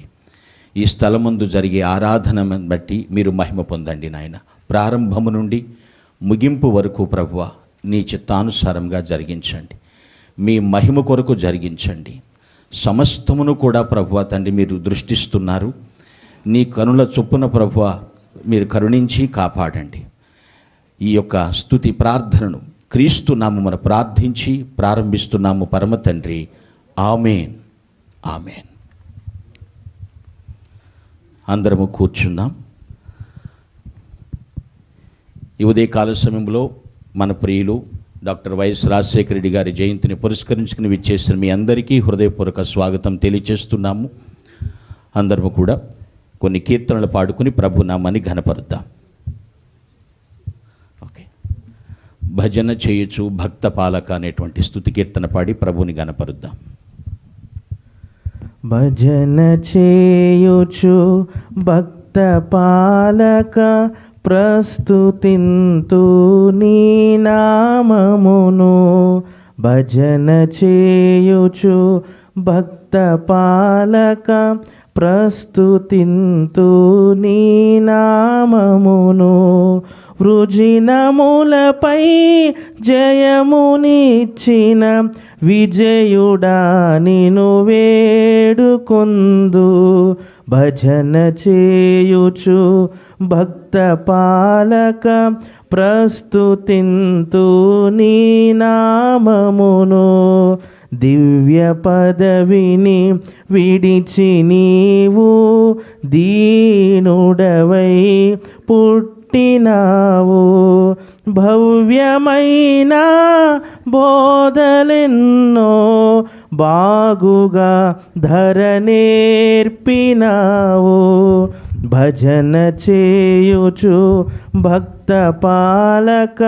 ఈ స్థలమందు జరిగే ఆరాధనను బట్టి మీరు మహిమ పొందండి నాయన. ప్రారంభము నుండి ముగింపు వరకు ప్రభువా నీ చిత్తానుసారంగా జరిగించండి. మీ మహిమ కొరకు జరిగించండి. సమస్తమును కూడా ప్రభువా తండ్రి మీరు దృష్టిస్తున్నారు. నీ కనుల చొప్పున ప్రభువా మీరు కరుణించి కాపాడండి. ఈ యొక్క స్తుతి ప్రార్థనను క్రీస్తు నామమున ప్రార్థించి ప్రారంభిస్తున్నాము పరమ తండ్రి. ఆమేన్, ఆమేన్. అందరము కూర్చుందాం. ఈ ఉదయకాల సమయంలో మన ప్రియులు డాక్టర్ వైఎస్ రాజశేఖర రెడ్డి గారి జయంతిని పురస్కరించుకుని విచ్చేసిన మీ అందరికీ హృదయపూర్వక స్వాగతం తెలియచేస్తున్నాము. అందరము కూడా కొన్ని కీర్తనలు పాడుకుని ప్రభునామాన్ని ఘనపరుద్దాం. ఓకే, భజన చేయొచ్చు భక్త పాలక అనేటువంటి స్తుతి కీర్తన పాడి ప్రభుని ఘనపరుద్దాం. భజన చేయుచు భక్త పాలక ప్రస్తుతింతు నీ నామమును. భజన చేయుచు భక్త పాలక ప్రస్తుతింతు నీ నామమును. వృజినములపై జయమునిచ్చిన విజయుడా నిను వేడుకొందు. భజన చేయుచు భక్త పాలక ప్రస్తుతింతు నీ నామమును. దివ్య పదవిని విడిచి నీవు దీనుడవై పుట్టినావు. భవ్యమైన బోధలెన్నో బాగుగా ధరనేర్పినావు. భజన చేయుచు భక్త పాలక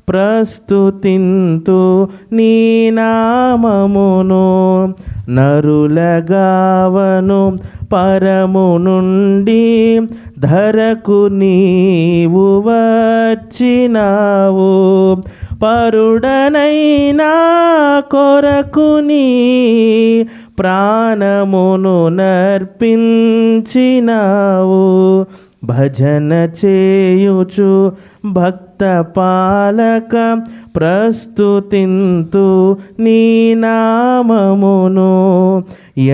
ప్రస్తుతింతు నీ నామమును. నరులగావను పరము నుండి ధరకు నీవు వచ్చినావు. పరుడనైనా కొరకు నీ ప్రాణమును నర్పించినావు. భజన చేయుచు భక్త పాలక ప్రస్తుతింతు నీ నామమును.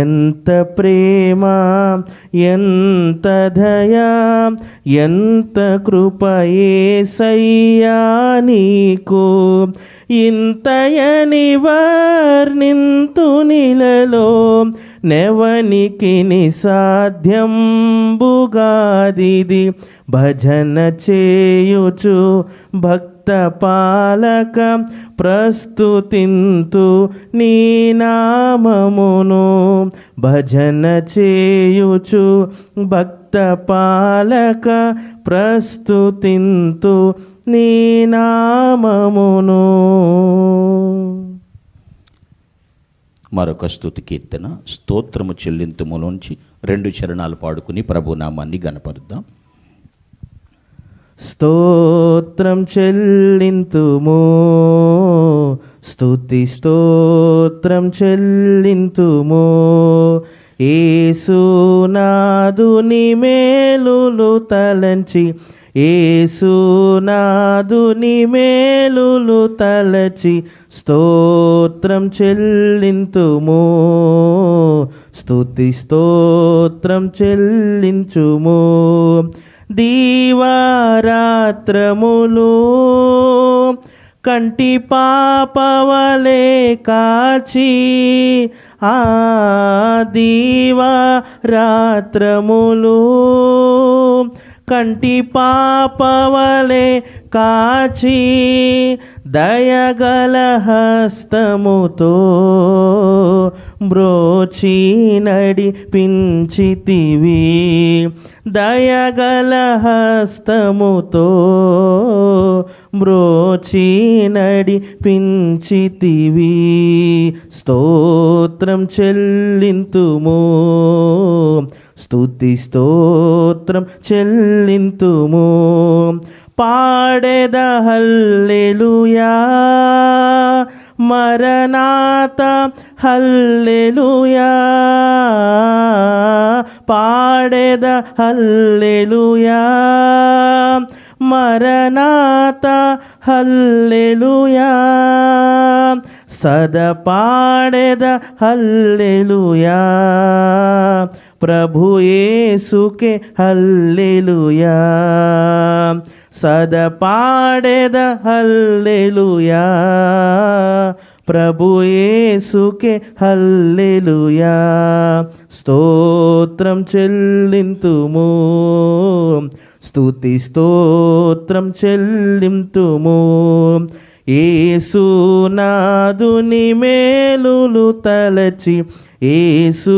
ఎంత ప్రేమ, ఎంత దయా, ఎంత కృప యేసయ్యా నీకు. ఇంతయని వర్ణింతు నిలలో నెవనికి నిసాధ్యంబుగాదిది. భజన చేయుచు భక్త పాలక ప్రస్తుతింతు నీ నామమును. భజన చేయుచు భక్త పాలక ప్రస్తుతింతు నీ నామమును. మరొక స్తుతి కీర్తన స్తోత్రము చెల్లింతుములోంచి 2 చరణాలు పాడుకుని ప్రభునామాన్ని ఘనపరుద్దాం. స్తోత్రం చెల్లింతుము, స్తుతి స్తోత్రం చెల్లింతుము. యేసునాదుని మేలులు తలంచి, యేసునాదుని మేలులు తలచి స్తోత్రం చెల్లింతుము. స్తుతి స్తోత్రం చెల్లించుము. దీవారాత్రములు కంటి పాపవలే కాచి, ఆ దీవారాత్రములు కంటి పాపవలే కాచి, దయగల హస్తముతో బ్రోచి నడిపించితివి. దయగల హస్తముతో బ్రోచి నడిపించితివి. స్తోత్రం చెల్లింతుము, స్తుతి స్తోత్రం చెల్లింతుము. పాడెద హల్లెలూయా, మరణాత హల్లెలూయా పాడెద హల్లెలూయా మరణాత హల్లెలూయా సద పాడెద హల్లెలూయా ప్రభు యేసుకే హల్లెలూయా సద పాడెద హల్లెలూయా ప్రభు యేసుకే హల్లెలూయా స్తోత్రం చెల్లింతుము స్తుతి స్తోత్రం చెల్లింతుము యేసునాదుని మేలులు తలచి యేసునాదుని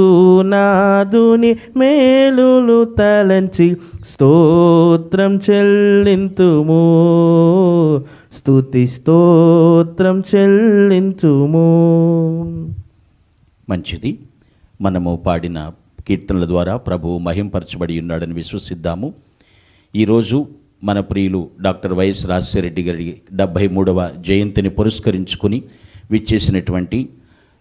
మేలులు తలంచి స్తోత్రం చెల్లింతుము స్తుతి స్తోత్రం చెల్లింతుము. మంచిది. మనము పాడిన కీర్తనల ద్వారా ప్రభువు మహింపరచబడి ఉన్నాడని విశ్వసిద్దాము. ఈరోజు మన ప్రియులు డాక్టర్ వైఎస్ రాజశేఖరరెడ్డి గారి 73వ జయంతిని పురస్కరించుకుని విచ్చేసినటువంటి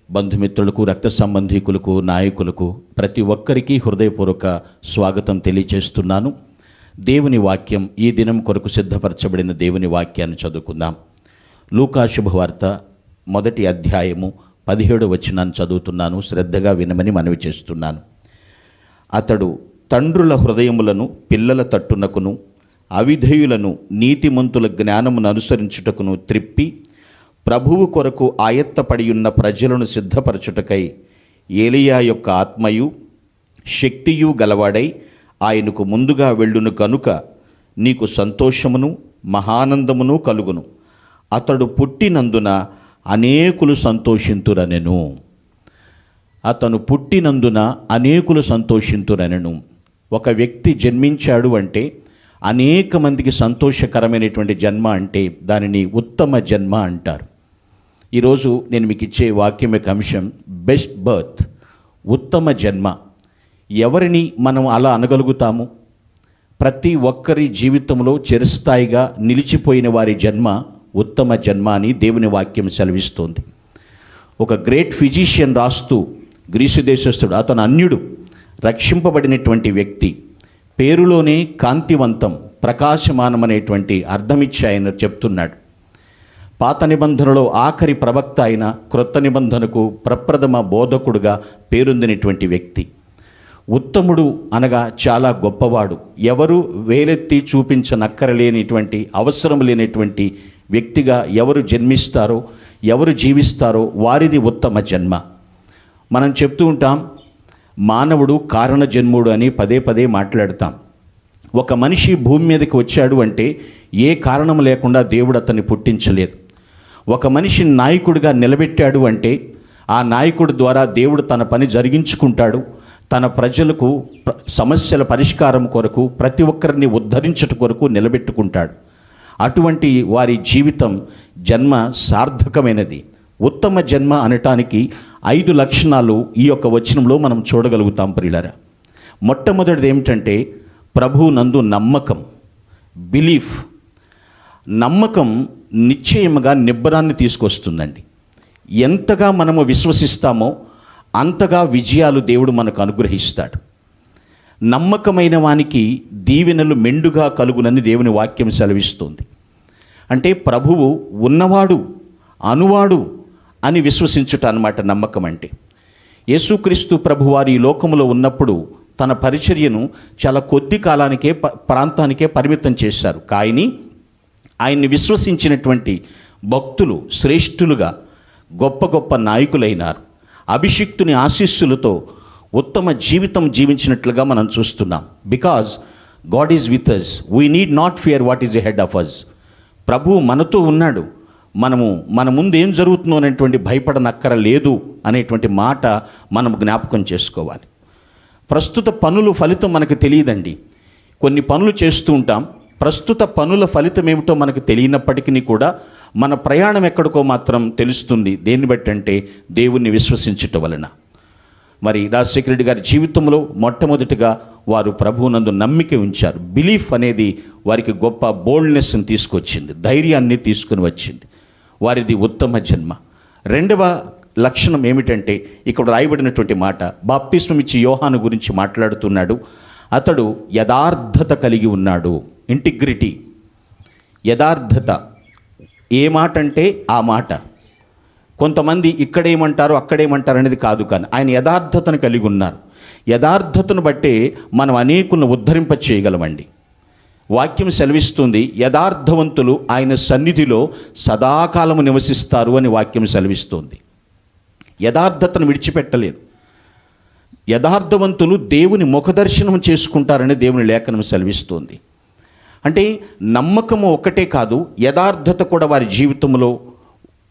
బంధుమిత్రులకు, రక్త సంబంధీకులకు, నాయకులకు ప్రతి ఒక్కరికి హృదయపూర్వక స్వాగతం తెలియచేస్తున్నాను. దేవుని వాక్యం, ఈ దినం కొరకు సిద్ధపరచబడిన దేవుని వాక్యాన్ని చదువుకుందాం. లూకా శుభవార్త 1వ అధ్యాయము 17వ వచనాన్ని చదువుతున్నాను. శ్రద్ధగా వినమని మనవి చేస్తున్నాను. అతడు తండ్రుల హృదయములను పిల్లల తట్టునకును అవిధేయులను నీతిమంతుల జ్ఞానమును అనుసరించుటకును త్రిప్పి ప్రభువు కొరకు ఆయత్తపడియున్న ప్రజలను సిద్ధపరచుటకై ఏలియా యొక్క ఆత్మయు శక్తియు గలవాడై ఆయనకు ముందుగా వెళ్ళును కనుక నీకు సంతోషమును మహానందమును కలుగును. అతడు పుట్టినందున అనేకులు సంతోషింతురనెను. అతను పుట్టినందున అనేకులు సంతోషింతురనెను. ఒక వ్యక్తి జన్మించాడు అంటే అనేక మందికి సంతోషకరమైనటువంటి జన్మ అంటే దానిని ఉత్తమ జన్మ అంటారు. ఈరోజు నేను మీకు ఇచ్చే వాక్యం యొక్క అంశం బెస్ట్ బర్త్, ఉత్తమ జన్మ. ఎవరిని మనం అలా అనగలుగుతాము? ప్రతి ఒక్కరి జీవితంలో చిరస్థాయిగా నిలిచిపోయిన వారి జన్మ ఉత్తమ జన్మ అని దేవుని వాక్యం సెలవిస్తోంది. ఒక గ్రేట్ ఫిజిషియన్ రాస్తూ, గ్రీసు దేశస్థుడు, అతను అన్యుడు, రక్షింపబడినటువంటి వ్యక్తి, పేరులోనే కాంతివంతం, ప్రకాశమానమనేటువంటి అర్థమిచ్చి ఆయన చెప్తున్నాడు. పాత నిబంధనలో ఆఖరి ప్రవక్త అయిన క్రొత్త నిబంధనకు ప్రప్రథమ బోధకుడుగా పేరొందినటువంటి వ్యక్తి. ఉత్తముడు అనగా చాలా గొప్పవాడు, ఎవరు వేలెత్తి చూపించనక్కరలేనిటువంటి, అవసరం లేనటువంటి వ్యక్తిగా ఎవరు జన్మిస్తారో, ఎవరు జీవిస్తారో వారిది ఉత్తమ జన్మ. మనం చెప్తూ ఉంటాం, మానవుడు కారణ జన్ముడు అని పదే పదే మాట్లాడతాం. ఒక మనిషి భూమి మీదకి వచ్చాడు అంటే ఏ కారణం లేకుండా దేవుడు అతన్ని పుట్టించలేదు. ఒక మనిషిని నాయకుడిగా నిలబెట్టాడు అంటే ఆ నాయకుడి ద్వారా దేవుడు తన పని జరిగించుకుంటాడు. తన ప్రజలకు సమస్యల పరిష్కారం కొరకు, ప్రతి ఒక్కరిని ఉద్ధరించట కొరకు నిలబెట్టుకుంటాడు. అటువంటి వారి జీవితం, జన్మ సార్థకమైనది. ఉత్తమ జన్మ అనటానికి 5 లక్షణాలు ఈ యొక్క వచనంలో మనం చూడగలుగుతాం ప్రియులారా. మొట్టమొదటిది ఏమిటంటే ప్రభువు నందు నమ్మకం, బిలీఫ్. నమ్మకం నిశ్చయముగా నిబ్బరాన్ని తీసుకొస్తుందండి. ఎంతగా మనము విశ్వసిస్తామో అంతగా విజయాలు దేవుడు మనకు అనుగ్రహిస్తాడు. నమ్మకమైన వానికి దీవెనలు మెండుగా కలుగునని దేవుని వాక్యం సెలవిస్తుంది. అంటే ప్రభువు ఉన్నవాడు, అనువాడు అని విశ్వసించుట అన్నమాట నమ్మకం అంటే. యేసుక్రీస్తు ప్రభువారు ఈ లోకములో ఉన్నప్పుడు తన పరిచర్యను చాలా కొద్ది కాలానికే, ప్రాంతానికే పరిమితం చేశారు. కానీ ఆయన్ని విశ్వసించినటువంటి భక్తులు శ్రేష్ఠులుగా గొప్ప గొప్ప నాయకులైనారు. అభిషిక్తుని ఆశీస్సులతో ఉత్తమ జీవితం జీవించినట్లుగా మనం చూస్తున్నాం. Because God is with us, we need not fear what is ahead of us. ప్రభువు మనతో ఉన్నాడు, మన ముందు ఏం జరుగుతుందో అనేటువంటి భయపడనక్కర లేదు అనేటువంటి మాట మనం జ్ఞాపకం చేసుకోవాలి. ప్రస్తుత పనుల ఫలితం మనకు తెలియదండి. కొన్ని పనులు చేస్తూ ఉంటాం, ప్రస్తుత పనుల ఫలితం ఏమిటో మనకు తెలియనప్పటికీ కూడా మన ప్రయాణం ఎక్కడికో మాత్రం తెలుస్తుంది. దేన్ని బట్టి అంటే దేవుణ్ణి విశ్వసించుట వలన. మరి రాజశేఖర రెడ్డి గారి జీవితంలో మొట్టమొదటిగా వారు ప్రభువునందు నమ్మిక ఉంచారు. బిలీఫ్ అనేది వారికి గొప్ప బోల్డ్నెస్ని తీసుకొచ్చింది, ధైర్యాన్ని తీసుకుని వచ్చింది. వారిది ఉత్తమ జన్మ. రెండవ లక్షణం ఏమిటంటే ఇక్కడ రాయబడినటువంటి మాట, బాప్తిస్మం ఇచ్చి యోహాను గురించి మాట్లాడుతున్నాడు. అతడు యథార్థత కలిగి ఉన్నాడు. ఇంటిగ్రిటీ, యథార్థత. ఏ మాట అంటే ఆ మాట. కొంతమంది ఇక్కడేమంటారు అక్కడేమంటారు అనేది కాదు, కానీ ఆయన యథార్థతను కలిగి ఉన్నారు. యథార్థతను బట్టే మనం అనేకులను ఉద్ధరింప చేయగలమండి. వాక్యం సెలవిస్తుంది, యథార్థవంతులు ఆయన సన్నిధిలో సదాకాలము నివసిస్తారు అని వాక్యం సెలవిస్తుంది. యథార్థతను విడిచిపెట్టలేదు. యథార్థవంతులు దేవుని ముఖదర్శనం చేసుకుంటారని దేవుని లేఖనం సెలవిస్తుంది. అంటే నమ్మకము ఒక్కటే కాదు, యథార్థత కూడా వారి జీవితంలో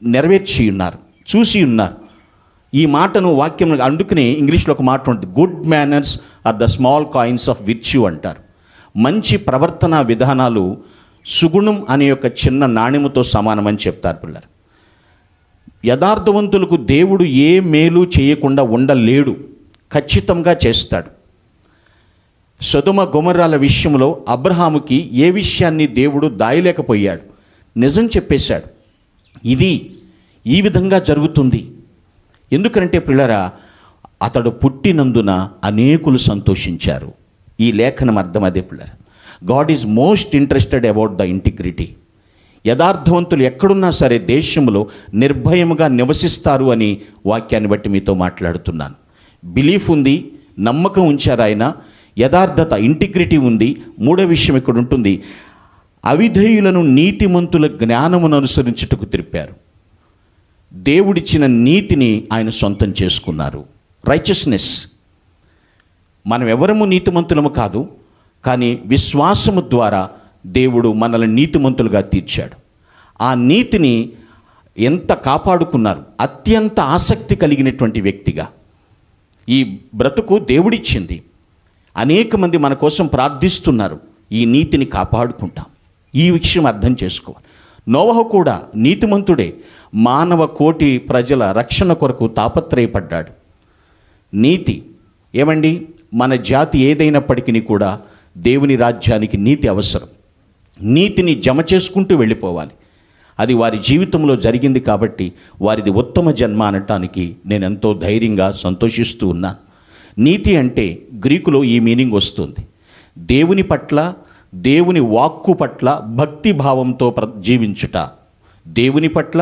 నెరవేర్చి ఉన్నారు, చూసి ఉన్నారు. ఈ మాటను వాక్యం అందుకనే ఇంగ్లీష్లో ఒక మాట ఉంటుంది, good manners are the small coins of virtue అంటారు. మంచి ప్రవర్తన విధానాలు సుగుణం అనే ఒక చిన్న నాణ్యముతో సమానమని చెప్తారు పిల్లలు. యథార్థవంతులకు దేవుడు ఏ మేలు చేయకుండా ఉండలేడు, ఖచ్చితంగా చేస్తాడు. సొదొమ గొమొర్రాల విషయంలో అబ్రహాముకి ఏ విషయాన్ని దేవుడు దాయలేకపోయాడు, నిజం చెప్పేశాడు. ఇది ఈ విధంగా జరుగుతుంది. ఎందుకంటే పిల్లరా, అతడు పుట్టినందున అనేకులు సంతోషించారు. ఈ లేఖనం అర్థం అదే పిల్లరా. God is most interested about the integrity. యథార్థవంతులు ఎక్కడున్నా సరే దేశంలో నిర్భయముగా నివసిస్తారు అని వాక్యాన్ని బట్టి మీతో మాట్లాడుతున్నాను. బిలీఫ్ ఉంది, నమ్మకం ఉంచారు ఆయన, యథార్థత ఇంటిగ్రిటీ ఉంది. మూడో విషయం ఇక్కడ ఉంటుంది, అవిధేయులను నీతిమంతుల జ్ఞానమును అనుసరించుటకు త్రిప్పారు. దేవుడిచ్చిన నీతిని ఆయన సొంతం చేసుకున్నారు. రైచియస్నెస్. మనం ఎవరము నీతిమంతులము కాదు, కానీ విశ్వాసము ద్వారా దేవుడు మనల్ని నీతిమంతులుగా తీర్చాడు. ఆ నీతిని ఎంత కాపాడుకున్నారు. అత్యంత ఆసక్తి కలిగినటువంటి వ్యక్తిగా ఈ బ్రతుకు దేవుడిచ్చింది. అనేక మంది మన కోసం ప్రార్థిస్తున్నారు. ఈ నీతిని కాపాడుకుంటాం. ఈ విషయం అర్థం చేసుకోవాలి. నోవహు కూడా నీతిమంతుడే. మానవ కోటి ప్రజల రక్షణ కొరకు తాపత్రయపడ్డాడు. నీతి ఏమండి, మన జాతి ఏదైనప్పటికీ కూడా దేవుని రాజ్యానికి నీతి అవసరం. నీతిని జమ చేసుకుంటూ వెళ్ళిపోవాలి. అది వారి జీవితంలో జరిగింది కాబట్టి వారిది ఉత్తమ జన్మ అనటానికి నేను ఎంతో ధైర్యంగా సంతోషిస్తూ ఉన్నాను. నీతి అంటే గ్రీకులో ఈ మీనింగ్ వస్తుంది, దేవుని పట్ల, దేవుని వాక్కు పట్ల భక్తి భావంతో జీవించుట. దేవుని పట్ల,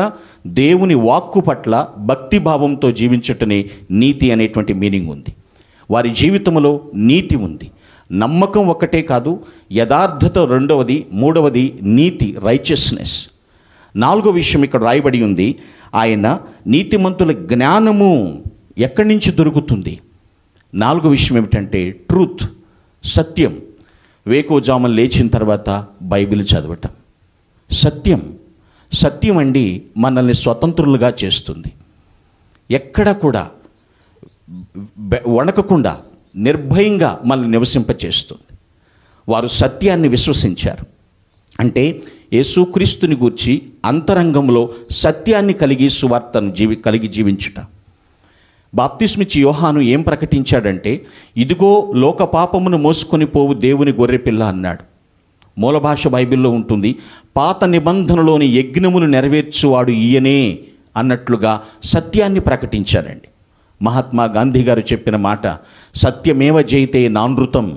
దేవుని వాక్కు పట్ల భక్తి భావంతో జీవించుటనే నీతి అనేటువంటి మీనింగ్ ఉంది. వారి జీవితంలో నీతి ఉంది. నమ్మకం ఒకటే కాదు, యథార్థత రెండవది, మూడవది నీతి, రైచియస్నెస్. నాలుగో విషయం ఇక్కడ రాయబడి ఉంది, ఆయన నీతిమంతుల జ్ఞానము ఎక్కడి నుంచి దొరుకుతుంది. నాలుగో విషయం ఏమిటంటే ట్రూత్, సత్యం. వేకువజామున లేచిన తర్వాత బైబిల్ చదవటం. సత్యం. సత్యం అండి మనల్ని స్వతంత్రులుగా చేస్తుంది. ఎక్కడ కూడా వణకకుండా నిర్భయంగా మనల్ని నివసింపచేస్తుంది. వారు సత్యాన్ని విశ్వసించారు. అంటే యేసుక్రీస్తుని గూర్చి అంతరంగంలో సత్యాన్ని కలిగి సువార్తను కలిగి జీవించుట. బాప్తిస్మిచ్చి యోహాను ఏం ప్రకటించాడంటే, ఇదిగో లోక పాపమును మోసుకొని పోవు దేవుని గొర్రెపిల్ల అన్నాడు. మూల భాష బైబిల్లో ఉంటుంది, పాత నిబంధనలోని యజ్ఞమును నెరవేర్చువాడు ఈయనే అన్నట్లుగా సత్యాన్ని ప్రకటించారండి. మహాత్మా గాంధీ గారు చెప్పిన మాట, సత్యమేవ జయితే నానృతం.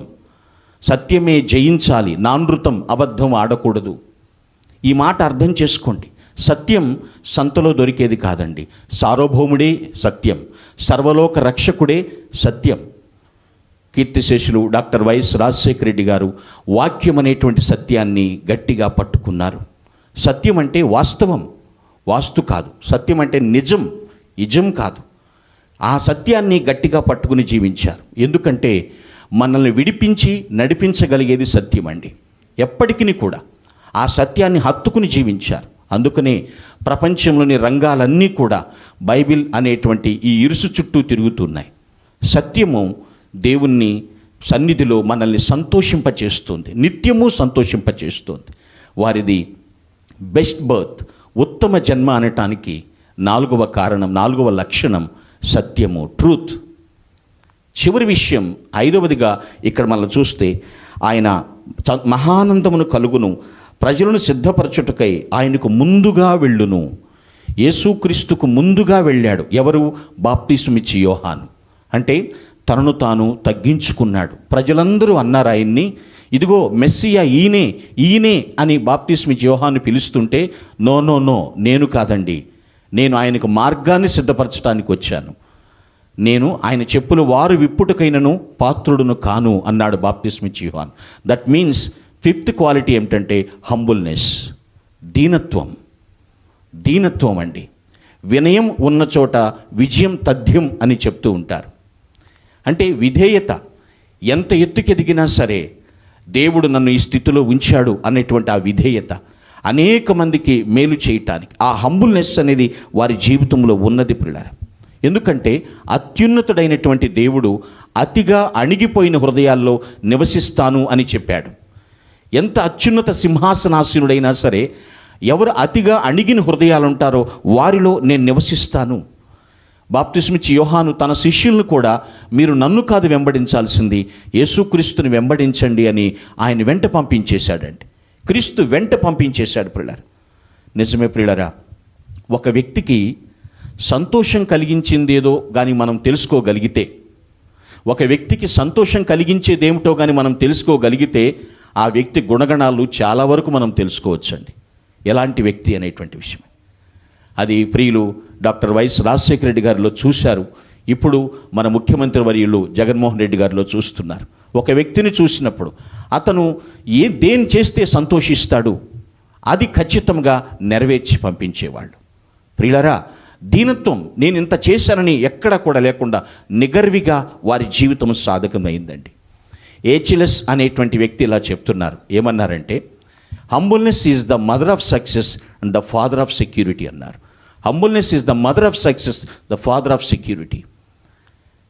సత్యమే జయించాలి, నానృతం, అబద్ధం ఆడకూడదు. ఈ మాట అర్థం చేసుకోండి. సత్యం సంతలో దొరికేది కాదండి. సార్వభౌముడే సత్యం, సర్వలోక రక్షకుడే సత్యం. కీర్తిశేషులు డాక్టర్ వైఎస్ రాజశేఖర రెడ్డి గారు వాక్యం అనేటువంటి సత్యాన్ని గట్టిగా పట్టుకున్నారు. సత్యం అంటే వాస్తవం, వాస్తు కాదు. సత్యం అంటే నిజం, ఇజం కాదు. ఆ సత్యాన్ని గట్టిగా పట్టుకుని జీవించారు. ఎందుకంటే మనల్ని విడిపించి నడిపించగలిగేది సత్యం అండి. ఎప్పటికీ కూడా ఆ సత్యాన్ని హత్తుకుని జీవించారు. అందుకనే ప్రపంచంలోని రంగాలన్నీ కూడా బైబిల్ అనేటువంటి ఈ ఇరుసు చుట్టూ తిరుగుతున్నాయి. సత్యము దేవుని సన్నిధిలో మనల్ని సంతోషింపచేస్తుంది, నిత్యము సంతోషింపచేస్తుంది. వారిది బెస్ట్ బర్త్, ఉత్తమ జన్మ అనటానికి నాలుగవ కారణం, నాలుగవ లక్షణం సత్యము, ట్రూత్. చివరి విషయం ఐదవదిగా ఇక్కడ మనం చూస్తే, ఆయన మహానందమును కలుగును, ప్రజలను సిద్ధపరచుటకై ఆయనకు ముందుగా వెళ్ళును. యేసుక్రీస్తుకు ముందుగా వెళ్ళాడు. ఎవరు? బాప్తిస్మిచ్చి యోహాను. అంటే తనను తాను తగ్గించుకున్నాడు. ప్రజలందరూ అన్నారు ఆయన్ని, ఇదిగో మెస్సియా ఈయనే అని బాప్తిస్మిచ్చి యోహాను పిలుస్తుంటే, నో నో నో, నేను కాదండి, నేను ఆయనకు మార్గాన్ని సిద్ధపరచడానికి వచ్చాను, నేను ఆయన చెప్పులు వారు విప్పుటకైనను పాత్రుడును కాను అన్నాడు బాప్తిస్మిచ్చి యోహాను. దట్ మీన్స్ 5th క్వాలిటీ ఏమిటంటే హంబుల్నెస్, దీనత్వం అండి. వినయం ఉన్న చోట విజయం తథ్యం అని చెప్తూ ఉంటారు. అంటే విధేయత. ఎంత ఎత్తుకెదిగినా సరే దేవుడు నన్ను ఈ స్థితిలో ఉంచాడు అనేటువంటి ఆ విధేయత అనేక మందికి మేలు చేయటానికి, ఆ హంబుల్నెస్ అనేది వారి జీవితంలో ఉన్నది ప్రియులారా. ఎందుకంటే అత్యున్నతుడైనటువంటి దేవుడు అతిగా అణిగిపోయిన హృదయాల్లో నివసిస్తాను అని చెప్పాడు. ఎంత అత్యున్నత సింహాసనాసీనుడైనా సరే ఎవరు అతిగా అణిగిన హృదయాలు ఉంటారో వారిలో నేను నివసిస్తాను. బాప్తిస్మిచ్చి యోహాను తన శిష్యులను కూడా, మీరు నన్ను కాదు వెంబడించాల్సింది, యేసుక్రీస్తుని వెంబడించండి అని ఆయన వెంట పంపించేశాడండి. క్రీస్తు వెంట పంపించేశాడు ప్రియులారా. నిజమే ప్రియులారా, ఒక వ్యక్తికి సంతోషం కలిగించిందేదో కానీ మనం తెలుసుకోగలిగితే, ఒక వ్యక్తికి సంతోషం కలిగించేదేమిటో కానీ మనం తెలుసుకోగలిగితే ఆ వ్యక్తి గుణగణాలు చాలా వరకు మనం తెలుసుకోవచ్చండి. ఎలాంటి వ్యక్తి అనేటువంటి విషయం అది ప్రియులు డాక్టర్ వైఎస్ రాజశేఖర రెడ్డి గారిలో చూశారు. ఇప్పుడు మన ముఖ్యమంత్రి వర్యులు జగన్మోహన్ రెడ్డి గారిలో చూస్తున్నారు. ఒక వ్యక్తిని చూసినప్పుడు అతను దేని చేస్తే సంతోషిస్తాడు అది ఖచ్చితంగా నెరవేర్చి పంపించేవాళ్ళు. ప్రియులారా, దీనత్వం, నేను ఇంత చేశానని ఎక్కడా కూడా లేకుండా నిగర్విగా వారి జీవితం సాధకమైందండి. హెచ్ఎల్ఎస్ అనేటువంటి వ్యక్తి ఇలా చెప్తున్నారు. ఏమన్నారంటే, humbleness is the mother of success and the father of security అన్నారు. Humbleness is the mother of success, the father of security.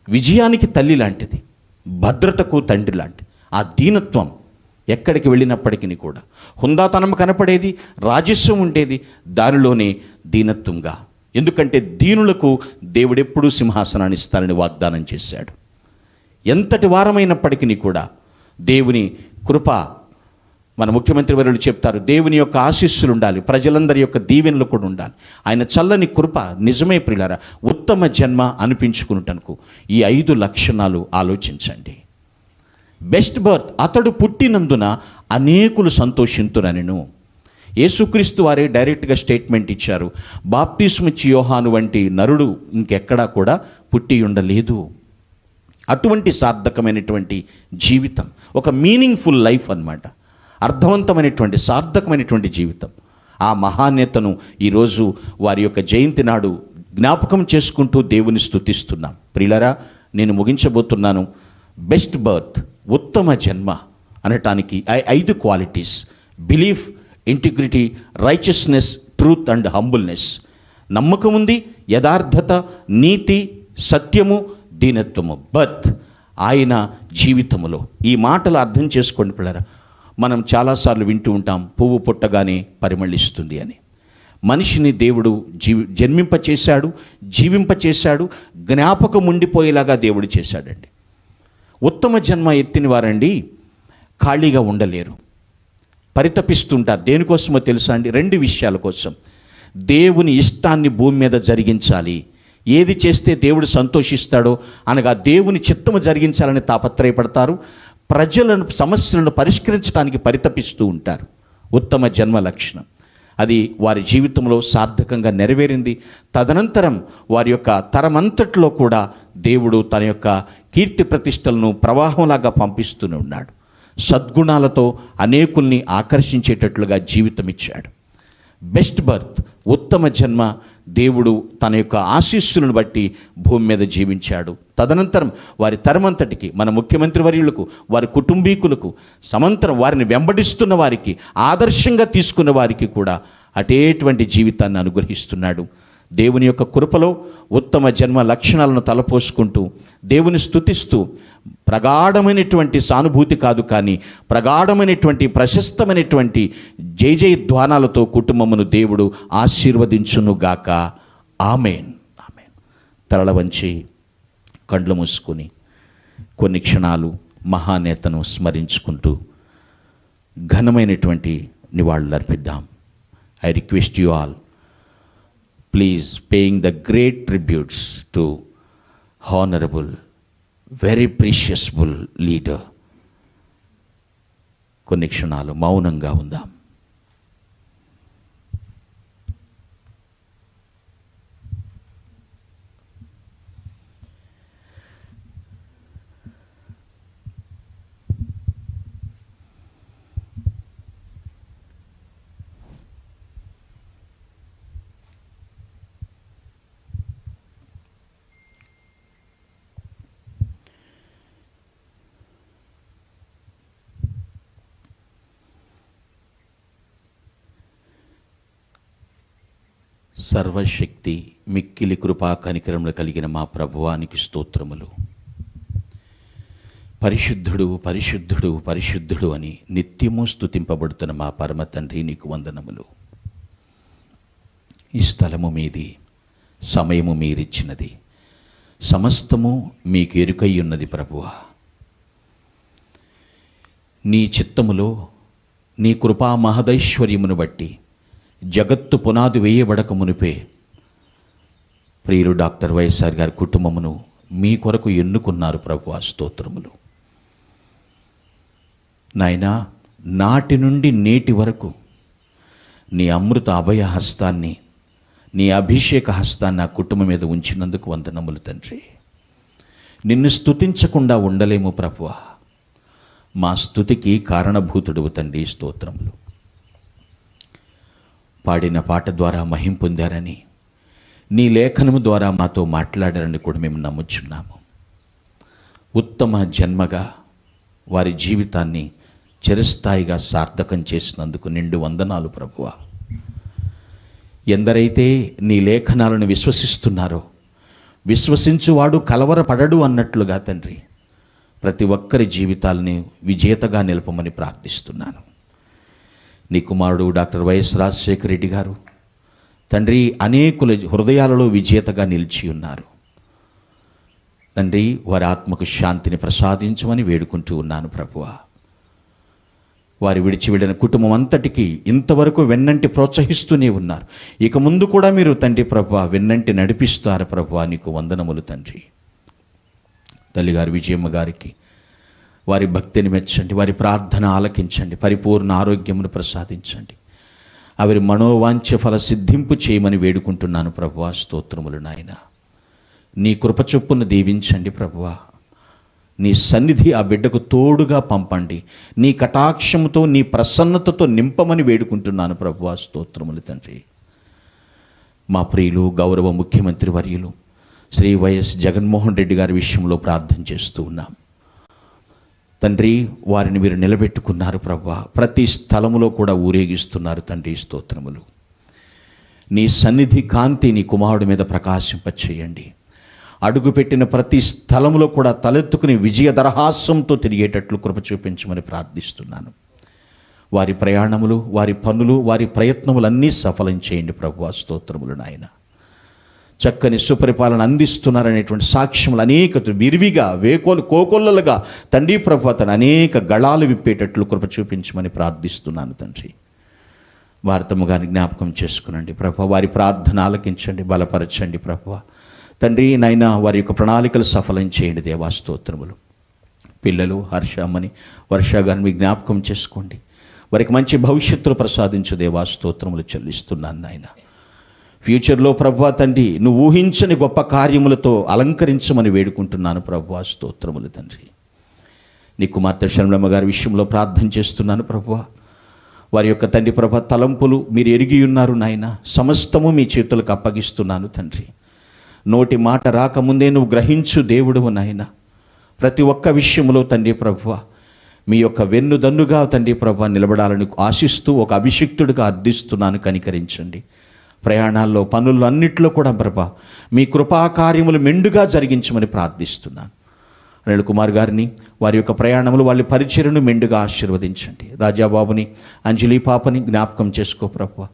విజయానికి తల్లి లాంటిది, భద్రతకు తండ్రి లాంటిది ఆ దీనత్వం. ఎక్కడికి వెళ్ళినప్పటికీ కూడా హుందాతనం కనపడేది, రాజస్వం ఉండేది, దానిలోనే దీనత్వంగా. ఎందుకంటే దీనులకు దేవుడెప్పుడూ సింహాసనాన్ని ఇస్తానని వాగ్దానం చేశాడు. ఎంతటి వారమైనప్పటికీ కూడా దేవుని కృప, మన ముఖ్యమంత్రి వర్యులు చెప్తారు, దేవుని యొక్క ఆశీస్సులు ఉండాలి, ప్రజలందరి యొక్క దీవెనలు కూడా ఉండాలి, ఆయన చల్లని కృప. నిజమే ప్రియులారా, ఉత్తమ జన్మ అనిపించుకున్నటకు ఈ 5 లక్షణాలు ఆలోచించండి. బెస్ట్ బర్త్, అతడు పుట్టినందున అనేకులు సంతోషింతురనెను. యేసుక్రీస్తు వారే డైరెక్ట్గా స్టేట్మెంట్ ఇచ్చారు, బాప్తిస్మిచ్చి యోహాను వంటి నరుడు ఇంకెక్కడా కూడా పుట్టి ఉండలేదు. అటువంటి సార్థకమైనటువంటి జీవితం, ఒక మీనింగ్ఫుల్ లైఫ్ అన్నమాట. అర్థవంతమైనటువంటి సార్థకమైనటువంటి జీవితం. ఆ మహానేతను ఈరోజు వారి యొక్క జయంతి నాడు జ్ఞాపకం చేసుకుంటూ దేవుని స్తుతిస్తున్నాం. ప్రియులారా, నేను ముగించబోతున్నాను. బెస్ట్ బర్త్, ఉత్తమ జన్మ అనటానికి 5 qualities: belief, integrity, righteousness, truth and humbleness. నమ్మకం ఉంది, యథార్థత, నీతి, సత్యము, దీనత్వము. బర్త్, ఆయన జీవితములో. ఈ మాటలు అర్థం చేసుకోండి పిల్లరా. మనం చాలాసార్లు వింటూ ఉంటాం, పువ్వు పుట్టగానే పరిమళిస్తుంది అని. మనిషిని దేవుడు జన్మింపచేశాడు, జీవింపచేశాడు, జ్ఞాపకం ఉండిపోయేలాగా దేవుడు చేశాడండి. ఉత్తమ జన్మ ఎత్తిన వారండి ఖాళీగా ఉండలేరు, పరితపిస్తుంటారు. దేనికోసమో తెలుసా అండి? 2 విషయాల కోసం. దేవుని ఇష్టాన్ని భూమి మీద జరిగించాలి. ఏది చేస్తే దేవుడు సంతోషిస్తాడో అనగా దేవుని చిత్తము జరిగించాలని తాపత్రయపడతారు. ప్రజలను సమస్యలను పరిష్కరించడానికి పరితపిస్తూ ఉంటారు. ఉత్తమ జన్మ లక్షణం అది వారి జీవితంలో సార్థకంగా నెరవేరింది. తదనంతరం వారి యొక్క తరమంతట్లో కూడా దేవుడు తన యొక్క కీర్తి ప్రతిష్టలను ప్రవాహంలాగా పంపిస్తూనే ఉన్నాడు. సద్గుణాలతో అనేకుల్ని ఆకర్షించేటట్లుగా జీవితం ఇచ్చాడు. బెస్ట్ బర్త్, ఉత్తమ జన్మ, దేవుడు తన యొక్క ఆశీస్సులను బట్టి భూమి మీద జీవించాడు. తదనంతరం వారి తరమంతటికి, మన ముఖ్యమంత్రి వర్యులకు, వారి కుటుంబీకులకు, సమంతరం వారిని వెంబడిస్తున్న వారికి, ఆదర్శంగా తీసుకున్న వారికి కూడా అటేటువంటి జీవితాన్ని అనుగ్రహిస్తున్నాడు. దేవుని యొక్క కృపలో ఉత్తమ జన్మ లక్షణాలను తలపోసుకుంటూ దేవుని స్తుతిస్తూ, ప్రగాఢమైనటువంటి సానుభూతి కాదు కానీ ప్రగాఢమైనటువంటి ప్రశస్తమైనటువంటి జయధ్వానాలతో కుటుంబమును దేవుడు ఆశీర్వదించునుగాక. ఆమేన్, ఆమేన్. తలల వంచి కండ్లు మూసుకొని కొన్ని క్షణాలు మహానేతను స్మరించుకుంటూ ఘనమైనటువంటి నివాళులు అర్పిద్దాం. I request you all, please paying the great tributes to honourable very preciousable leader. కొన్ని క్షణాలు మౌనంగా ఉందాం. సర్వశక్తి మిక్కిలి కృపా కనికరములు కలిగిన మా ప్రభువానికి స్తోత్రములు. పరిశుద్ధుడు పరిశుద్ధుడు పరిశుద్ధుడు అని నిత్యము స్తుతింపబడుతున్న మా పరమ తండ్రి, నీకు వందనములు. ఈ స్థలము మీది, సమయము మీరిచ్చినది, సమస్తము మీకు ఎరుకై ఉన్నది ప్రభువా. నీ చిత్తములో నీ కృపా మహదైశ్వర్యమును బట్టి జగత్తు పునాది వేయబడక మునిపే ప్రియులు డాక్టర్ వైఎస్ఆర్ గారి కుటుంబమును మీ కొరకు ఎన్నుకున్నారు ప్రభువా. స్తోత్రములు నాయనా. నాటి నుండి నేటి వరకు నీ అమృత అభయ హస్తాన్ని, నీ అభిషేక హస్తాన్ని ఆ కుటుంబం మీద ఉంచినందుకు వందనములు తండ్రి. నిన్ను స్తుతించకుండా ఉండలేము ప్రభువా. మా స్తుతికి కారణభూతుడు తండ్రి. స్తోత్రములు. పాడిన పాట ద్వారా మహిం పొందారని, నీ లేఖనము ద్వారా మాతో మాట్లాడారని కూడా మేము నమ్ముచున్నాము. ఉత్తమ జన్మగా వారి జీవితాన్ని చిరస్థాయిగా సార్థకం చేసినందుకు నిండు వందనాలు ప్రభువా. ఎందరైతే నీ లేఖనాలను విశ్వసిస్తున్నారో, విశ్వసించువాడు కలవరపడడు అన్నట్లుగా తండ్రి, ప్రతి ఒక్కరి జీవితాలని విజేతగా నిలపమని ప్రార్థిస్తున్నాను. నీ కుమారుడు డాక్టర్ వైఎస్ రాజశేఖర రెడ్డి గారు తండ్రి అనేకుల హృదయాలలో విజేతగా నిలిచి ఉన్నారు తండ్రి. వారి ఆత్మకు శాంతిని ప్రసాదించమని వేడుకుంటూ ఉన్నాను ప్రభువా. వారి విడిచి వెళ్ళిన కుటుంబం అంతటికీ ఇంతవరకు వెన్నంటి ప్రోత్సహిస్తూనే ఉన్నారు. ఇక ముందు కూడా మీరు తండ్రి ప్రభువా వెన్నంటి నడిపిస్తారు ప్రభువా. నీకు వందనములు తండ్రి. తల్లిగారు విజయమ్మ గారికి వారి భక్తిని మెచ్చండి, వారి ప్రార్థన ఆలకించండి, పరిపూర్ణ ఆరోగ్యమును ప్రసాదించండి, వారి మనోవాంఛ ఫల సిద్ధింపు చేయమని వేడుకుంటున్నాను ప్రభువా. స్తోత్రములు నాయన. నీ కృప చొప్పున దీవించండి ప్రభువా. నీ సన్నిధి ఆ బిడ్డకు తోడుగా పంపండి. నీ కటాక్షముతో, నీ ప్రసన్నతతో నింపమని వేడుకుంటున్నాను ప్రభువా. స్తోత్రములు తండ్రి. మా ప్రియులు గౌరవ ముఖ్యమంత్రి వర్యులు శ్రీ వైఎస్ జగన్మోహన్ రెడ్డి గారి విషయంలో ప్రార్థన చేస్తూ ఉన్నాం తండ్రి. వారిని మీరు నిలబెట్టుకున్నారు ప్రభువా. ప్రతి స్థలములో కూడా ఊరేగిస్తున్నారు తండ్రి. స్తోత్రములు. నీ సన్నిధి కాంతి నీ కుమారుడి మీద ప్రకాశింపచేయండి. అడుగుపెట్టిన ప్రతి స్థలములో కూడా తలెత్తుకుని విజయ దరహాసంతో తిరిగేటట్లు కృప చూపించమని ప్రార్థిస్తున్నాను. వారి ప్రయాణములు, వారి పనులు, వారి ప్రయత్నములన్నీ సఫలం చేయండి ప్రభువా. స్తోత్రములు నాయన. చక్కని సుపరిపాలన అందిస్తున్నారనేటువంటి సాక్ష్యములు అనేక విరివిగా కోకొల్లలుగా తండ్రి ప్రభువా తన అనేక గళాలు విప్పేటట్లు కృప చూపించమని ప్రార్థిస్తున్నాను తండ్రి. వార్తము గారిని జ్ఞాపకం చేసుకునండి ప్రభువా. వారి ప్రార్థన ఆలకించండి, బలపరచండి ప్రభువా. తండ్రి నాయన వారి యొక్క ప్రణాళికలు సఫలం చేయండి దేవా. స్తోత్రములు. పిల్లలు హర్షమ్మని, వర్ష గారిని జ్ఞాపకం చేసుకోండి. వారికి మంచి భవిష్యత్తులు ప్రసాదించు దేవా. స్తోత్రములు చెల్లిస్తున్నాను నాయన. ఫ్యూచర్లో ప్రభువా తండ్రి నువ్వు ఊహించని గొప్ప కార్యములతో అలంకరించమని వేడుకుంటున్నాను ప్రభువా. స్తోత్రములు తండ్రి. నీ కుమార్తె శర్మలమ్మ గారి విషయంలో ప్రార్థన చేస్తున్నాను ప్రభువా. వారి యొక్క తండ్రి ప్రభా తలంపులు మీరు ఎరిగి ఉన్నారు నాయన. సమస్తము మీ చేతులకు అప్పగిస్తున్నాను తండ్రి. నోటి మాట రాకముందే నువ్వు గ్రహించు దేవుడువు నాయన. ప్రతి ఒక్క విషయంలో తండ్రి ప్రభువా మీ యొక్క వెన్నుదన్నుగా తండ్రి ప్రభా నిలబడాలని ఆశిస్తూ ఒక అభిషిక్తుడిగా అర్థిస్తున్నాను. కనికరించండి. ప్రయాణాల్లో, పనుల్లో అన్నిట్లో కూడా ప్రభా మీ కృపాకార్యములు మెండుగా జరిగించమని ప్రార్థిస్తున్నాను. అనిల్ కుమార్ గారిని, వారి యొక్క ప్రయాణములు, వాళ్ళ పరిచర్యను మెండుగా ఆశీర్వదించండి. రాజాబాబుని, అంజలి పాపని జ్ఞాపకం చేసుకో ప్రభువా.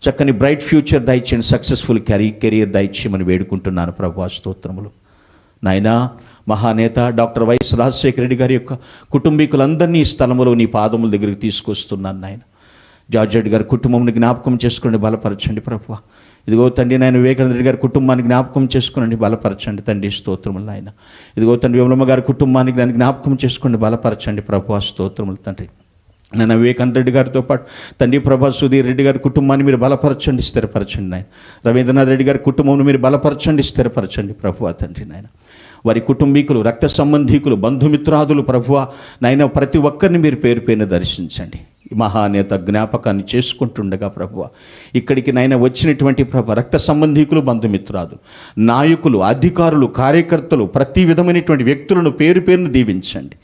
చక్కని బ్రైట్ ఫ్యూచర్ దయచేయండి. సక్సెస్ఫుల్ కెరీర్ దయచేయమని వేడుకుంటున్నాను ప్రభువా. స్తోత్రములు నాయనా. మహానేత డాక్టర్ వైఎస్ రాజశేఖర రెడ్డి గారి యొక్క కుటుంబీకులందరినీ ఈ స్థలములో నీ పాదముల దగ్గరికి తీసుకొస్తున్నాను నాయన. జార్జ్ రెడ్డి గారి కుటుంబంని జ్ఞాపకం చేసుకోండి, బలపరచండి ప్రభువా. ఇదిగో తండ్రి నాయన వివేకానంద రెడ్డి గారి కుటుంబానికి జ్ఞాపకం చేసుకునండి, బలపరచండి తండ్రి, స్తోత్రములు నాయన. ఇదిగో తండ్రి విమలమ్మ గారి కుటుంబానికి దాన్ని జ్ఞాపకం చేసుకోండి, బలపరచండి ప్రభు, స్తోత్రములు తండ్రి. నాయన వివేకానంద రెడ్డి గారితో పాటు తండ్రి ప్రభా సుధీర్ రెడ్డి గారి కుటుంబాన్ని మీరు బలపరచండి, స్థిరపరచండి నాయన. రవీంద్రనాథ్ రెడ్డి గారి కుటుంబంను మీరు బలపరచండి, స్థిరపరచండి ప్రభు తండ్రి నాయన. వారి కుటుంబీకులు, రక్త సంబంధీకులు, బంధుమిత్రాదులు ప్రభువా నాయన ప్రతి ఒక్కరిని మీరు పేరు పేరున దర్శించండి. ఈ మహానేత జ్ఞాపకాన్ని చేసుకుంటుండగా ప్రభువా ఇక్కడికి నాయన వచ్చినటువంటి రక్త సంబంధీకులు, బంధుమిత్రాదులు, నాయకులు, అధికారులు, కార్యకర్తలు, ప్రతి విధమైనటువంటి వ్యక్తులను పేరు పేరును దీవించండి.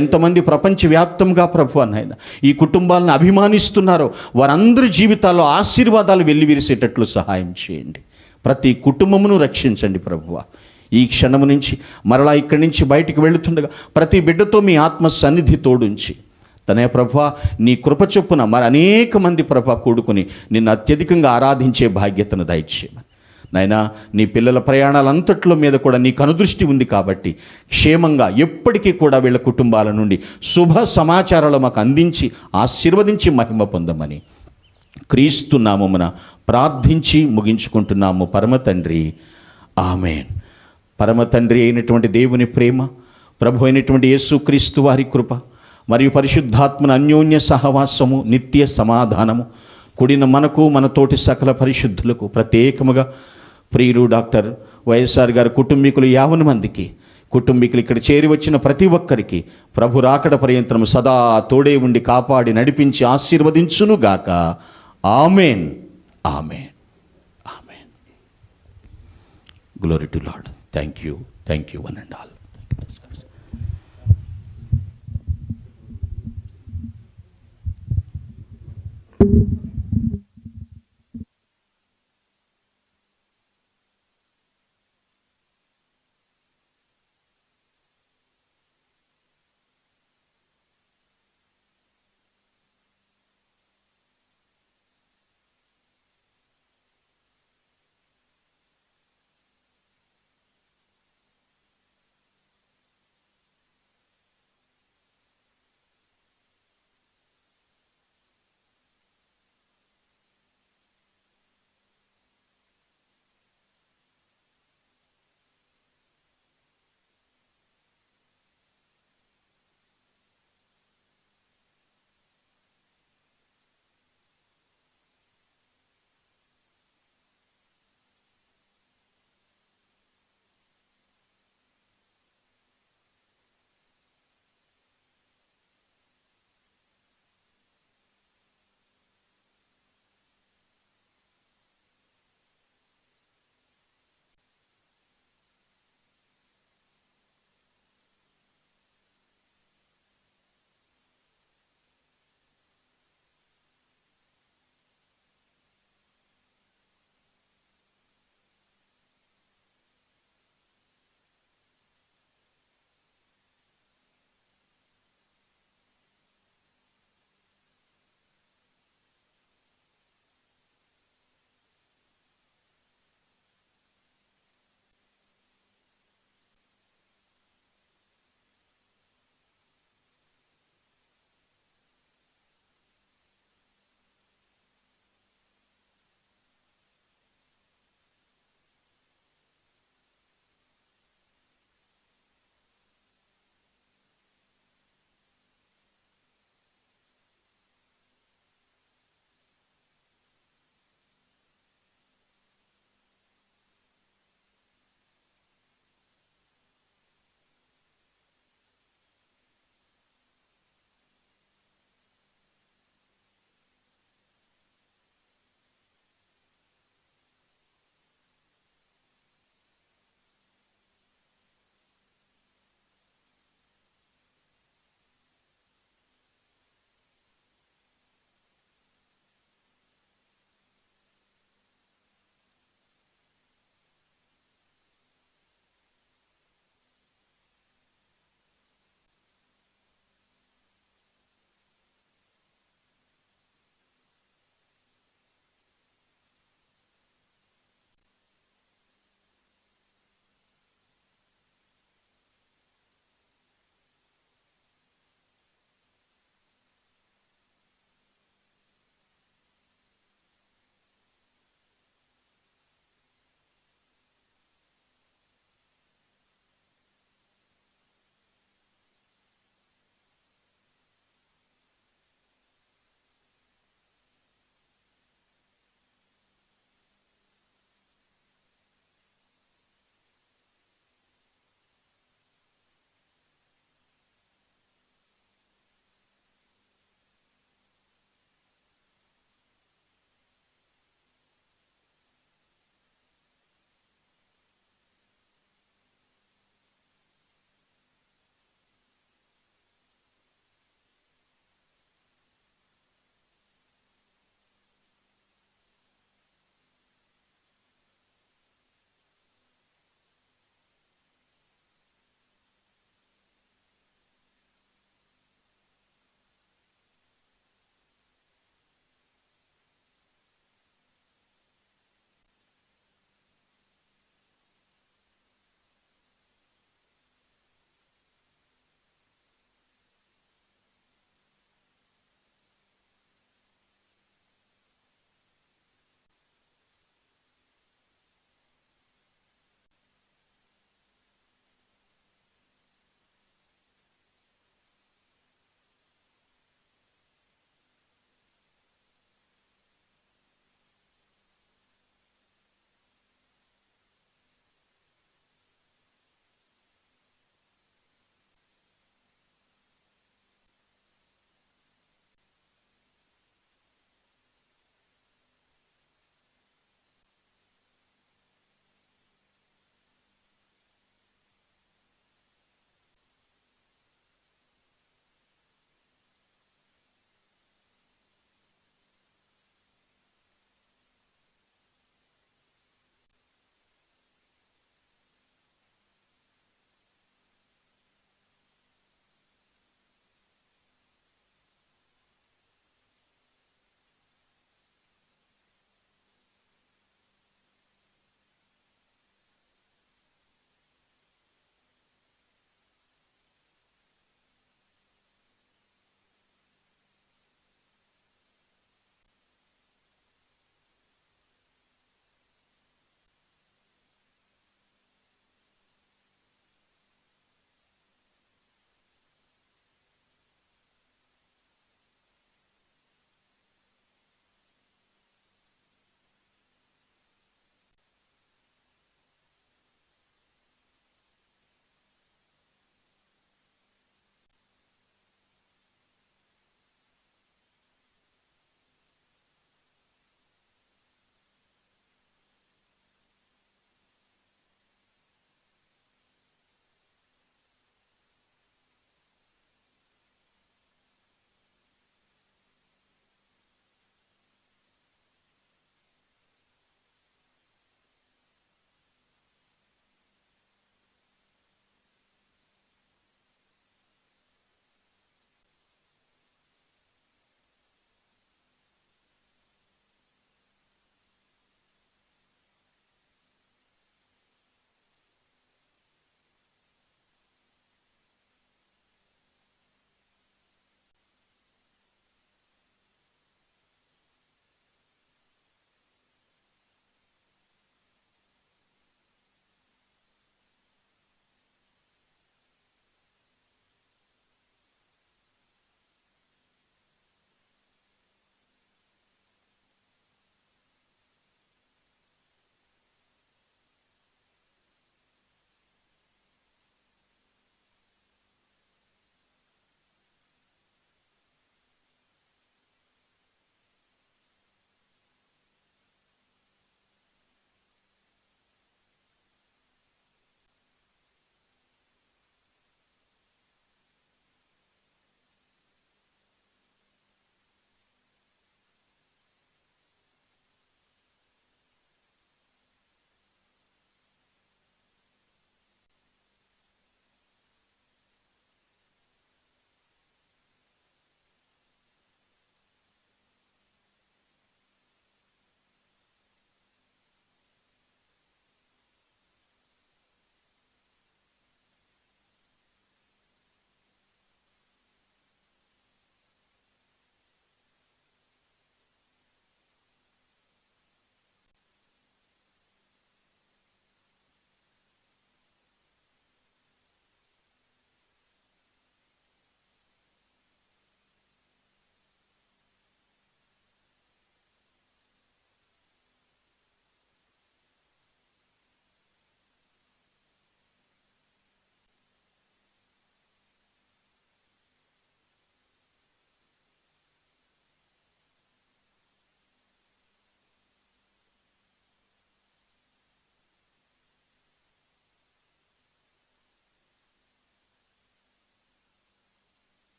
ఎంతమంది ప్రపంచవ్యాప్తంగా ప్రభువా నాయన ఈ కుటుంబాలను అభిమానిస్తున్నారో వారందరి జీవితాల్లో ఆశీర్వాదాలు వెల్లివిరిసేటట్లు సహాయం చేయండి. ప్రతి కుటుంబమును రక్షించండి ప్రభువా. ఈ క్షణము నుంచి మరలా ఇక్కడి నుంచి బయటికి వెళుతుండగా ప్రతి బిడ్డతో మీ ఆత్మ సన్నిధి తోడుంచి తనే ప్రభా నీ కృప చొప్పున మరి అనేక మంది ప్రభా కూడుకుని నిన్ను అత్యధికంగా ఆరాధించే భాగ్యతను దయచేయమని నాయనా. నీ పిల్లల ప్రయాణాలంతట్లో మీద కూడా నీ కనుదృష్టి ఉంది కాబట్టి క్షేమంగా ఎప్పటికీ కూడా వీళ్ళ కుటుంబాల నుండి శుభ సమాచారాలు మాకు అందించి ఆశీర్వదించి మహిమ పొందమని క్రీస్తు నామమున ప్రార్థించి ముగించుకుంటున్నాము పరమ తండ్రి, ఆమేన్. పరమ తండ్రి అయినటువంటి దేవుని ప్రేమ, ప్రభు అయినటువంటి యేసుక్రీస్తు వారి కృప మరియు పరిశుద్ధాత్మన అన్యోన్య సహవాసము, నిత్య సమాధానము కూడిన మనకు మనతోటి సకల పరిశుద్ధులకు, ప్రత్యేకముగా ప్రియులు డాక్టర్ వైఎస్ఆర్ గారి కుటుంబీకులు 50 మందికి, కుటుంబీకులు ఇక్కడ చేరి వచ్చిన ప్రతి ఒక్కరికి ప్రభు రాకడ పర్యంతరం సదా తోడే ఉండి కాపాడి నడిపించి ఆశీర్వదించునుగాక. Amen, amen, amen. Glory to Lord. Thank you one and all.